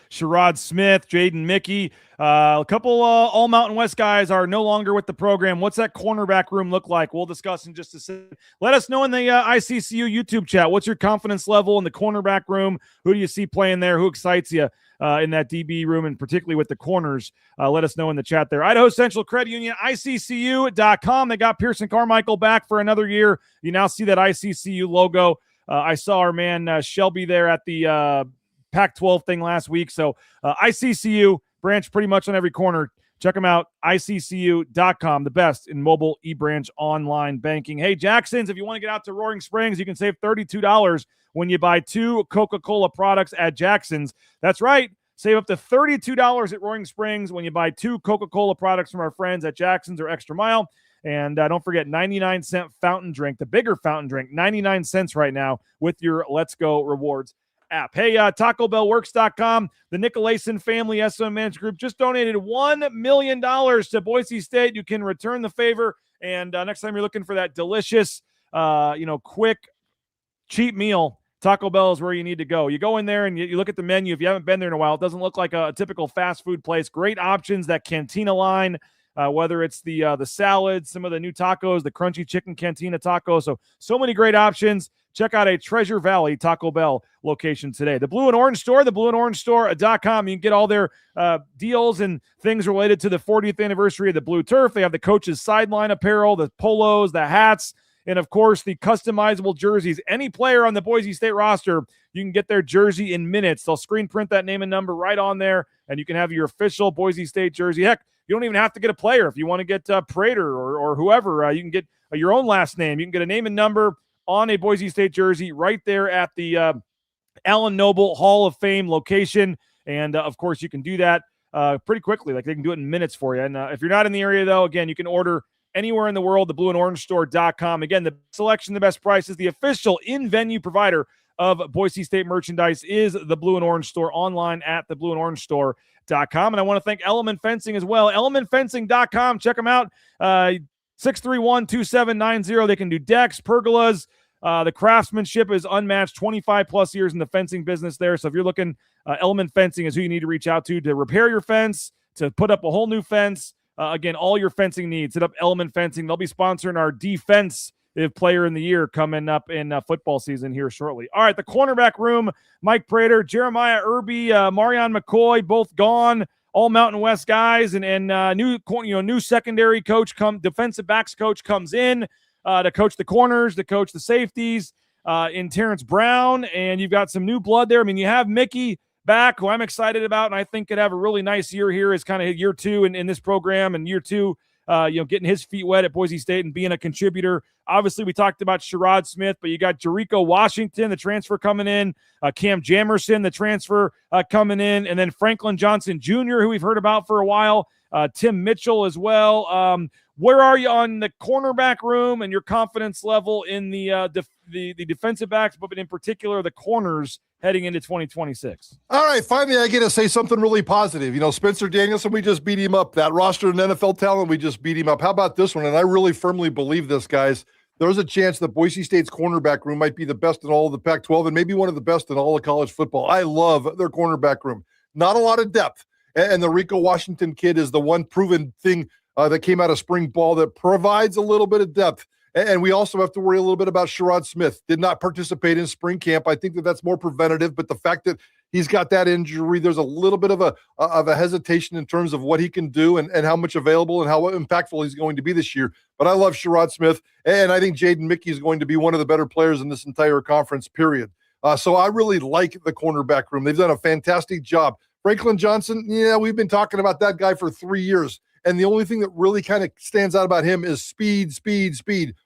Sherrod Smith, Jaden Mickey. A couple all Mountain West guys are no longer with the program. What's that cornerback room look like? We'll discuss in just a second. Let us know in the ICCU YouTube chat. What's your confidence level in the cornerback room? Who do you see playing there? Who excites you in that DB room, and particularly with the corners? Let us know in the chat there. Idaho Central Credit Union, ICCU.com. They got Pearson Carmichael back for another year. You now see that ICCU logo. I saw our man Shelby there at the Pac-12 thing last week. So ICCU, branch pretty much on every corner. Check them out, ICCU.com, the best in mobile e-branch online banking. Hey, Jacksons, if you want to get out to Roaring Springs, you can save $32 when you buy 2 Coca-Cola products at Jacksons. That's right. Save up to $32 at Roaring Springs when you buy 2 Coca-Cola products from our friends at Jacksons or Extra Mile. And don't forget, 99-cent fountain drink, the bigger fountain drink, 99 cents right now with your Let's Go Rewards app. Hey, TacoBellWorks.com, the Nicolason Family SM Management Group just donated $1 million to Boise State. You can return the favor, and next time you're looking for that delicious, quick, cheap meal, Taco Bell is where you need to go. You go in there and you look at the menu. If you haven't been there in a while, it doesn't look like a typical fast food place. Great options, that Cantina line. Whether it's the salads, some of the new tacos, the crunchy chicken cantina tacos. So many great options. Check out a Treasure Valley Taco Bell location today. The Blue and Orange Store, theblueandorangestore.com. You can get all their deals and things related to the 40th anniversary of the Blue Turf. They have the coaches' sideline apparel, the polos, the hats, and, of course, the customizable jerseys. Any player on the Boise State roster, you can get their jersey in minutes. They'll screen print that name and number right on there, and you can have your official Boise State jersey. Heck, you don't even have to get a player. If you want to get Prater or whoever, you can get your own last name. You can get a name and number on a Boise State jersey right there at the Allen Noble Hall of Fame location. And, of course, you can do that pretty quickly. Like, they can do it in minutes for you. And if you're not in the area, though, again, you can order anywhere in the world, theblueandorangestore.com. Again, the selection, the best prices, the official in-venue provider of Boise State merchandise is the Blue and Orange Store, online at theblueandorangestore.com. And I want to thank Element Fencing as well. ElementFencing.com. Check them out. 631-2790. They can do decks, pergolas. The craftsmanship is unmatched. 25 plus years in the fencing business there. So if you're looking, Element Fencing is who you need to reach out to repair your fence, to put up a whole new fence. Again, all your fencing needs. Hit up Element Fencing. They'll be sponsoring our defensive player in the year coming up in football season here shortly. All right, the cornerback room, Mike Prater, Jeremiah Irby, Marion McCoy, both gone, all Mountain West guys, and new secondary coach, defensive backs coach comes in to coach the corners, to coach the safeties in Terrence Brown, and you've got some new blood there. I mean, you have Mickey back, who I'm excited about, and I think could have a really nice year here as kind of year 2 in this program, and year 2, getting his feet wet at Boise State and being a contributor. Obviously, we talked about Sherrod Smith, but you got Jericho Washington, the transfer coming in, Cam Jamerson, the transfer coming in, and then Franklin Johnson Jr., who we've heard about for a while, Tim Mitchell as well. where are you on the cornerback room and your confidence level in the defensive backs, but in particular the corners heading into 2026? All right, finally I get to say something really positive. Spencer Danielson, we just beat him up. That roster and NFL talent, we just beat him up. How about this one? And I really firmly believe this, guys. There's a chance that Boise State's cornerback room might be the best in all of the Pac-12 and maybe one of the best in all of college football. I love their cornerback room. Not a lot of depth. And the Rico Washington kid is the one proven thing that came out of spring ball that provides a little bit of depth. And we also have to worry a little bit about Sherrod Smith. Did not participate in spring camp. I think that's more preventative, but the fact that he's got that injury, there's a little bit of a hesitation in terms of what he can do and how much available and how impactful he's going to be this year. But I love Sherrod Smith, and I think Jaden Mickey is going to be one of the better players in this entire conference, period. So I really like the cornerback room. They've done a fantastic job. Franklin Johnson, we've been talking about that guy for 3 years. And the only thing that really kind of stands out about him is speed.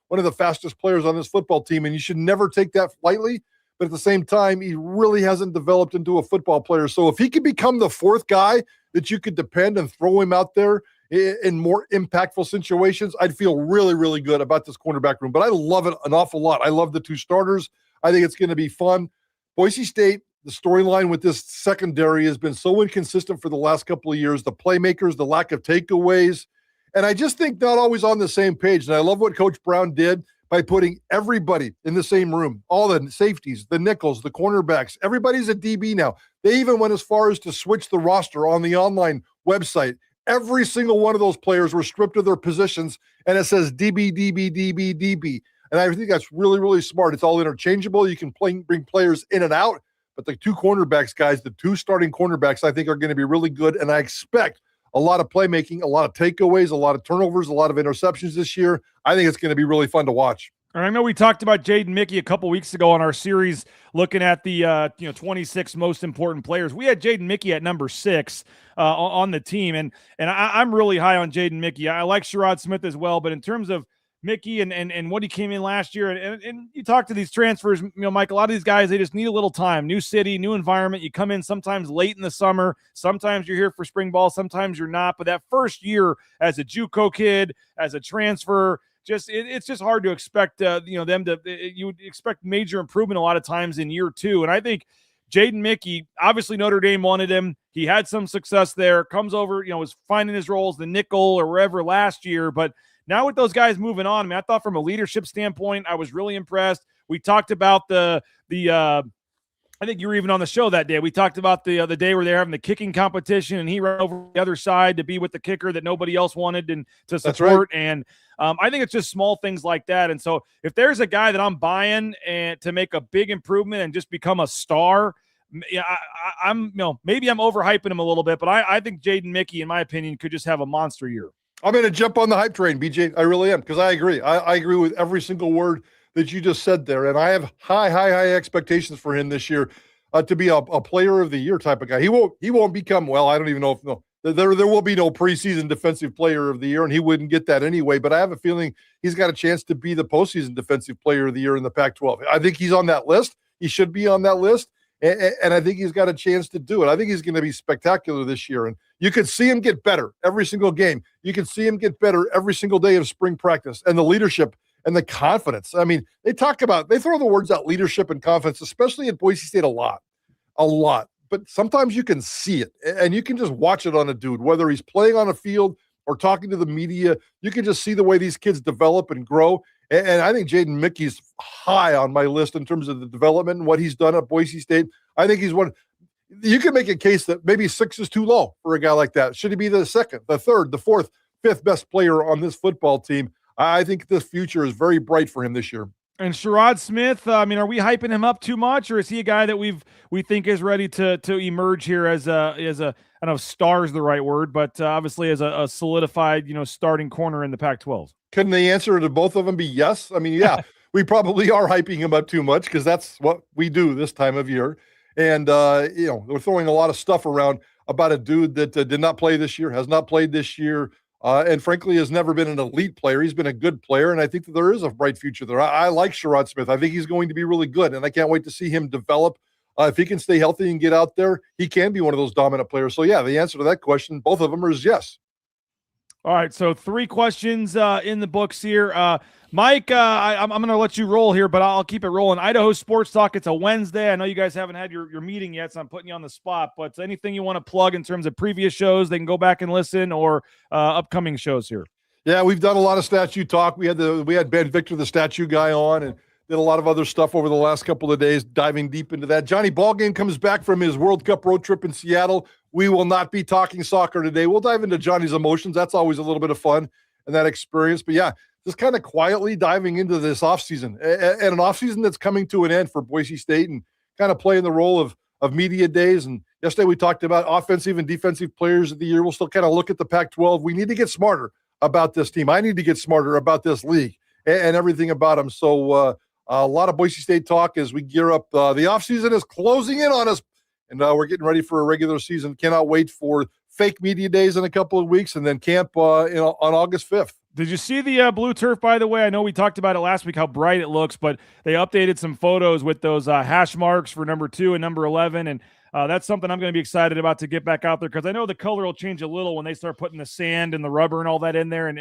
One of the fastest players on this football team. And you should never take that lightly. But at the same time, he really hasn't developed into a football player. So if he could become the fourth guy that you could depend and throw him out there in more impactful situations, I'd feel really, really good about this cornerback room. But I love it an awful lot. I love the two starters. I think it's going to be fun. Boise State, the storyline with this secondary has been so inconsistent for the last couple of years. The playmakers, the lack of takeaways. And I just think not always on the same page. And I love what Coach Brown did by putting everybody in the same room. All the safeties, the nickels, the cornerbacks. Everybody's a DB now. They even went as far as to switch the roster on the online website. Every single one of those players were stripped of their positions, and it says DB, DB, DB, DB. And I think that's really, really smart. It's all interchangeable. You can bring players in and out. But the two cornerbacks, guys, the two starting cornerbacks, I think are going to be really good. And I expect a lot of playmaking, a lot of takeaways, a lot of turnovers, a lot of interceptions this year. I think it's going to be really fun to watch. And I know we talked about Jaden Mickey a couple weeks ago on our series looking at the 26 most important players. We had Jaden Mickey at number 6 on the team. And I'm really high on Jaden Mickey. I like Sherrod Smith as well. But in terms of Mickey and what he came in last year. And you talk to these transfers, Mike, a lot of these guys, they just need a little time. New city, new environment. You come in sometimes late in the summer. Sometimes you're here for spring ball. Sometimes you're not. But that first year as a JUCO kid, as a transfer, it's just hard to expect, you would expect major improvement a lot of times in year 2. And I think Jaden Mickey, obviously Notre Dame wanted him. He had some success there, comes over, was finding his roles, the nickel or wherever last year. But now with those guys moving on, I thought from a leadership standpoint, I was really impressed. We talked about the I think you were even on the show that day. We talked about the day where they're having the kicking competition, and he ran over the other side to be with the kicker that nobody else wanted and to support. Right. And I think it's just small things like that. And so if there's a guy that I'm buying and to make a big improvement and just become a star, I'm maybe I'm overhyping him a little bit, but I think Jaden Mickey, in my opinion, could just have a monster year. I'm going to jump on the hype train, BJ. I really am, because I agree. I agree with every single word that you just said there, and I have high expectations for him this year to be a player of the year type of guy. He won't become, well, I don't even know if there will be no preseason defensive player of the year, and he wouldn't get that anyway, but I have a feeling he's got a chance to be the postseason defensive player of the year in the Pac-12. I think he's on that list. He should be on that list. And I think he's got a chance to do it. I think he's going to be spectacular this year. And you could see him get better every single game. You can see him get better every single day of spring practice. And the leadership and the confidence. I mean, they throw the words out, leadership and confidence, especially at Boise State a lot. But sometimes you can see it. And you can just watch it on a dude, whether he's playing on a field or talking to the media. You can just see the way these kids develop and grow. And I think Jaden Mickey's high on my list in terms of the development and what he's done at Boise State. I think he's one. You can make a case that maybe 6 is too low for a guy like that. Should he be the second, the third, the fourth, fifth best player on this football team? I think the future is very bright for him this year. And Sherrod Smith, are we hyping him up too much, or is he a guy that we think is ready to emerge here as a I don't know if star is the right word, but obviously as a solidified starting corner in the Pac-12? Couldn't the answer to both of them be yes? Yeah, we probably are hyping him up too much because that's what we do this time of year. And, we're throwing a lot of stuff around about a dude that did not play this year, has not played this year, and frankly has never been an elite player. He's been a good player, and I think that there is a bright future there. I like Sherrod Smith. I think he's going to be really good, and I can't wait to see him develop. If he can stay healthy and get out there, he can be one of those dominant players. So, yeah, the answer to that question, both of them is yes. All right, so 3 questions in the books here. Mike, I'm going to let you roll here, but I'll keep it rolling. Idaho Sports Talk, it's a Wednesday. I know you guys haven't had your meeting yet, so I'm putting you on the spot. But anything you want to plug in terms of previous shows, they can go back and listen, or upcoming shows here? Yeah, we've done a lot of statue talk. We had Ben Victor, the statue guy, on, and did a lot of other stuff over the last couple of days, diving deep into that. Johnny Ballgame comes back from his World Cup road trip in Seattle. We will not be talking soccer today. We'll dive into Johnny's emotions. That's always a little bit of fun and that experience. But yeah, just kind of quietly diving into this offseason, and an offseason that's coming to an end for Boise State, and kind of playing the role of media days. And yesterday we talked about offensive and defensive players of the year. We'll still kind of look at the Pac-12. We need to get smarter about this team. I need to get smarter about this league and everything about them. So a lot of Boise State talk as we gear up. The offseason is closing in on us, and we're getting ready for a regular season. Cannot wait for fake media days in a couple of weeks, and then camp on August 5th. Did you see the blue turf, by the way? I know we talked about it last week, how bright it looks, but they updated some photos with those hash marks for number 2 and number 11, and that's something I'm going to be excited about to get back out there, because I know the color will change a little when they start putting the sand and the rubber and all that in there, and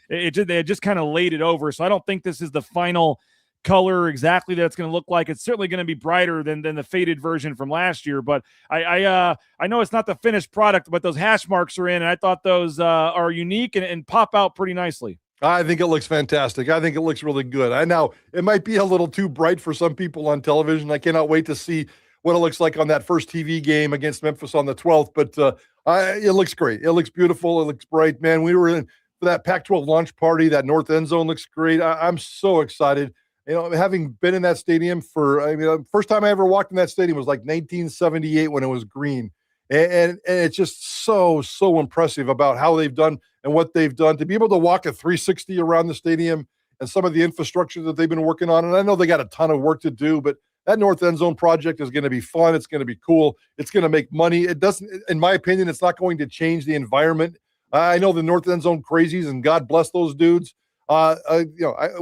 they just kind of laid it over. So I don't think this is the final color exactly that it's going to look like. It's certainly going to be brighter than the faded version from last year, but I know it's not the finished product, but those hash marks are in, and I thought those are unique and pop out pretty nicely. I think it looks fantastic. I think it looks really good. I know it might be a little too bright for some people on television. I cannot wait to see what it looks like on that first TV game against Memphis on the 12th, but it looks great. It looks beautiful. It looks bright, man. We were in for that Pac-12 launch party. That north end zone looks great. I'm so excited. You know, having been in that stadium first time I ever walked in that stadium was like 1978 when it was green. And it's just so impressive about how they've done and what they've done to be able to walk a 360 around the stadium and some of the infrastructure that they've been working on. And I know they got a ton of work to do, but that north end zone project is going to be fun. It's going to be cool. It's going to make money. It doesn't, in my opinion, it's not going to change the environment. I know the north end zone crazies, and God bless those dudes.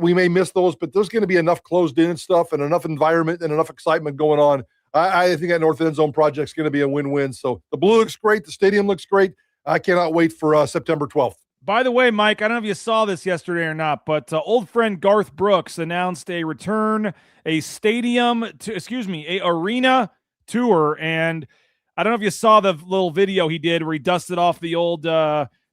We may miss those, but there's going to be enough closed in stuff and enough environment and enough excitement going on. I think that north end zone project is going to be a win-win. So the blue looks great. The stadium looks great. I cannot wait for September 12th. By the way, Mike, I don't know if you saw this yesterday or not, but old friend Garth Brooks announced a arena tour. And I don't know if you saw the little video he did where he dusted off the old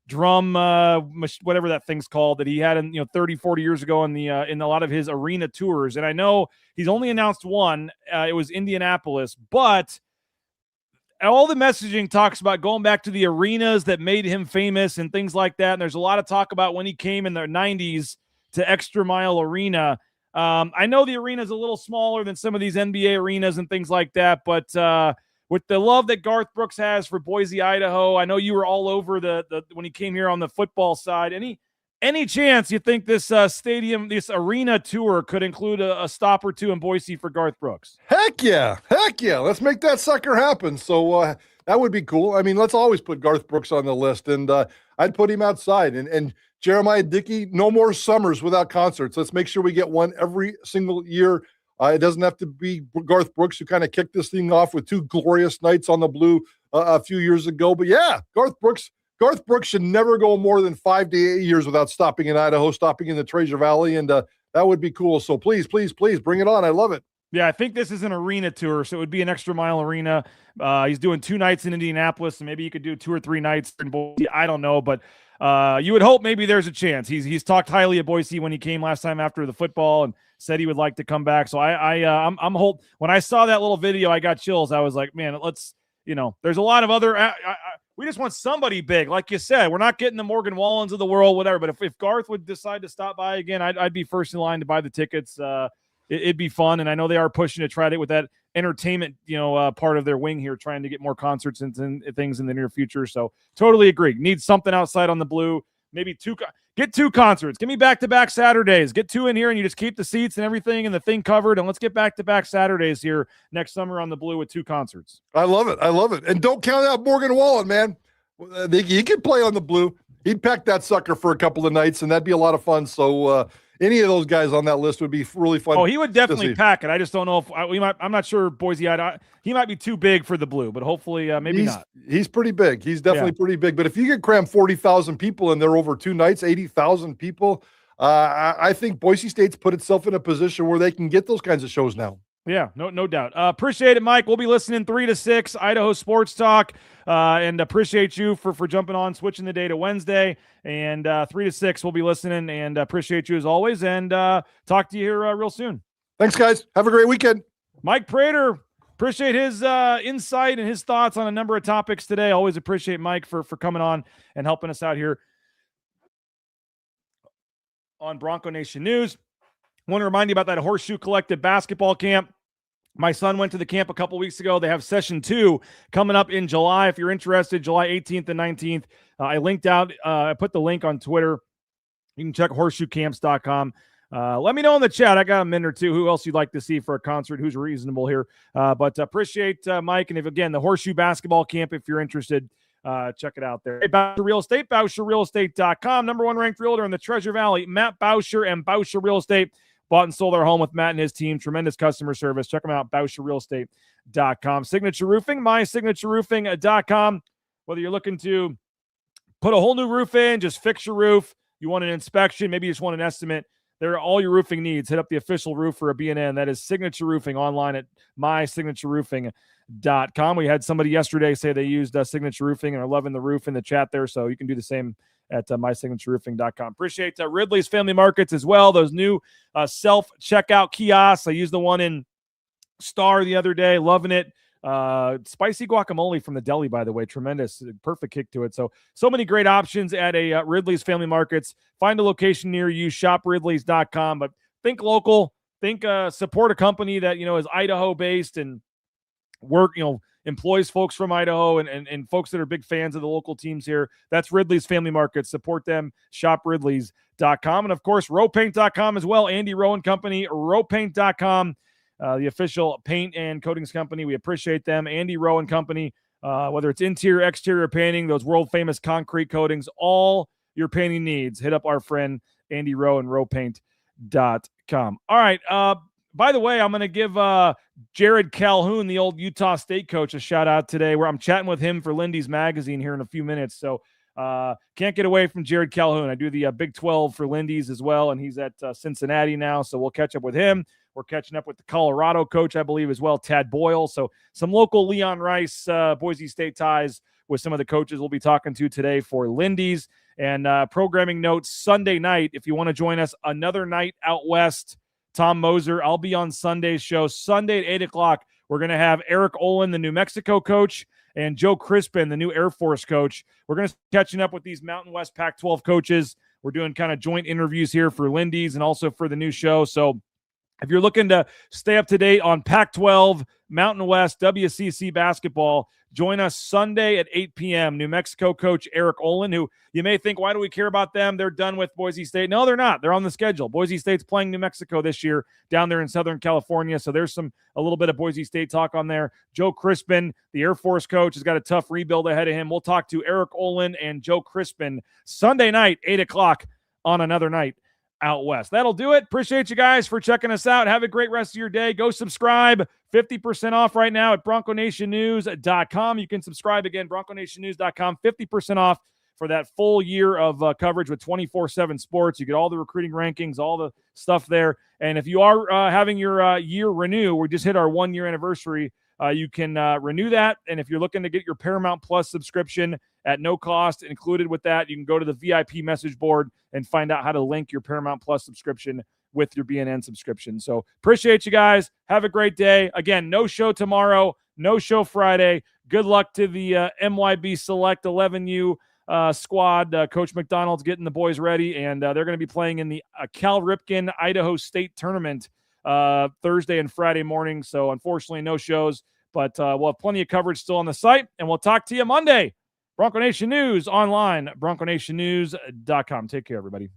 drum, whatever that thing's called, that he had in 30, 40 years ago in a lot of his arena tours. And I know he's only announced one. It was Indianapolis, but all the messaging talks about going back to the arenas that made him famous and things like that. And there's a lot of talk about when he came in the 90s to Extra Mile Arena. I know the arena is a little smaller than some of these NBA arenas and things like that, but with the love that Garth Brooks has for Boise, Idaho, I know you were all over the when he came here on the football side. Any chance you think this this arena tour could include a stop or two in Boise for Garth Brooks? Heck yeah. Let's make that sucker happen. So that would be cool. I mean, let's always put Garth Brooks on the list, and I'd put him outside. And Jeremiah Dickey, no more summers without concerts. Let's make sure we get one every single year. It doesn't have to be Garth Brooks, who kind of kicked this thing off with 2 glorious nights on the blue a few years ago. But yeah, Garth Brooks should never go more than 5 to 8 years without stopping in Idaho, stopping in the Treasure Valley, and that would be cool. So please bring it on. I love it. Yeah, I think this is an arena tour, so it would be an Extra Mile Arena. He's doing 2 nights in Indianapolis, and maybe he could do 2 or 3 nights in Boise. I don't know, but you would hope maybe there's a chance. He's talked highly of Boise when he came last time after the football and said he would like to come back. So I'm when I saw that little video, I got chills. I was like, man, there's a lot of other. We just want somebody big, like you said. We're not getting the Morgan Wallens of the world, whatever. But if Garth would decide to stop by again, I'd be first in line to buy the tickets. It'd be fun, and I know they are pushing to try it with that entertainment, part of their wing here, trying to get more concerts and things in the near future. So totally agree. Need something outside on the blue. Maybe 2. Get 2 concerts. Give me back-to-back Saturdays. Get 2 in here, and you just keep the seats and everything and the thing covered, and let's get back-to-back Saturdays here next summer on the blue with 2 concerts. I love it. And don't count out Morgan Wallen, man. He could play on the blue. He'd pack that sucker for a couple of nights, and that'd be a lot of fun. So any of those guys on that list would be really fun. Oh, he would definitely pack it. I just don't know if I'm not sure Boise. He might be too big for the blue, but hopefully maybe not. He's pretty big. He's definitely pretty big. But if you could cram 40,000 people in there over 2 nights, 80,000 people, I think Boise State's put itself in a position where they can get those kinds of shows now. Yeah, no doubt. Appreciate it, Mike. We'll be listening 3 to 6, Idaho Sports Talk, and appreciate you for jumping on, switching the day to Wednesday, and 3 to 6 we'll be listening, and appreciate you as always, and talk to you here real soon. Thanks, guys. Have a great weekend. Mike Prater, appreciate his insight and his thoughts on a number of topics today. Always appreciate Mike for coming on and helping us out here on Bronco Nation News. Want to remind you about that Horseshoe Collective basketball camp. My son went to the camp a couple weeks ago. They have session 2 coming up in July. If you're interested, July 18th and 19th. I linked out. I put the link on Twitter. You can check horseshoecamps.com. Let me know in the chat. I got a minute or two. Who else you'd like to see for a concert? Who's reasonable here? But appreciate Mike. And if again, the Horseshoe basketball camp, if you're interested, check it out there. Hey, Bousher Real Estate, BousherRealEstate.com. Number 1 ranked realtor in the Treasure Valley, Matt Bousher and Bousher Real Estate. Bought and sold their home with Matt and his team. Tremendous customer service. Check them out, BousherRealEstate.com. Signature Roofing, MySignatureRoofing.com. Whether you're looking to put a whole new roof in, just fix your roof, you want an inspection, maybe you just want an estimate, they're all your roofing needs. Hit up the official roofer of BNN. That is Signature Roofing online at MySignatureRoofing.com. We had somebody yesterday say they used Signature Roofing and are loving the roof in the chat there, so you can do the same at MySignatureRoofing.com. Appreciate Ridley's Family Markets as well. Those new self-checkout kiosks. I used the one in Star the other day. Loving it. Spicy guacamole from the deli, by the way. Tremendous. Perfect kick to it. So many great options at a Ridley's Family Markets. Find a location near you. ShopRidleys.com. But think local. Think support a company that, is Idaho-based and work, employs folks from Idaho and folks that are big fans of the local teams here. That's Ridley's Family Market. Support them. ShopRidleys.com. And, of course, rowpaint.com as well. Andy Rowe & Company, rowpaint.com, the official paint and coatings company. We appreciate them. Andy Rowe & Company, whether it's interior, exterior painting, those world-famous concrete coatings, all your painting needs. Hit up our friend Andy Rowe and rowpaint.com. All right, by the way, I'm going to give Jared Calhoun, the old Utah State coach, a shout-out today, where I'm chatting with him for Lindy's Magazine here in a few minutes. So can't get away from Jared Calhoun. I do the Big 12 for Lindy's as well, and he's at Cincinnati now, so we'll catch up with him. We're catching up with the Colorado coach, I believe, as well, Tad Boyle. So some local Leon Rice, Boise State ties with some of the coaches we'll be talking to today for Lindy's. And programming notes, Sunday night, if you want to join us, another night out west, Tom Moser. I'll be on Sunday's show. Sunday at 8 o'clock, we're going to have Eric Olin, the New Mexico coach, and Joe Crispin, the new Air Force coach. We're going to be catching up with these Mountain West Pac-12 coaches. We're doing kind of joint interviews here for Lindy's and also for the new show. So if you're looking to stay up to date on Pac-12, Mountain West, WCC basketball, join us Sunday at 8 p.m. New Mexico coach Eric Olin, who you may think, why do we care about them? They're done with Boise State. No, they're not. They're on the schedule. Boise State's playing New Mexico this year down there in Southern California. So there's a little bit of Boise State talk on there. Joe Crispin, the Air Force coach, has got a tough rebuild ahead of him. We'll talk to Eric Olin and Joe Crispin Sunday night, 8 o'clock on another night out west. That'll do it. Appreciate you guys for checking us out. Have a great rest of your day. Go subscribe. 50% off right now at BroncoNationNews.com. You can subscribe again, BroncoNationNews.com. 50% off for that full year of coverage with 24/7 sports. You get all the recruiting rankings, all the stuff there. And if you are having your year renew, we just hit our 1-year anniversary. You can renew that. And if you're looking to get your Paramount Plus subscription at no cost included with that, you can go to the VIP message board and find out how to link your Paramount Plus subscription with your BNN subscription. So appreciate you guys. Have a great day. Again, no show tomorrow, no show Friday. Good luck to the MYB Select 11U squad. Coach McDonald's getting the boys ready, and they're going to be playing in the Cal Ripken Idaho State tournament Thursday and Friday morning. So unfortunately, no shows, but we'll have plenty of coverage still on the site, and we'll talk to you Monday. Bronco Nation News online, BroncoNationNews.com. Take care, everybody.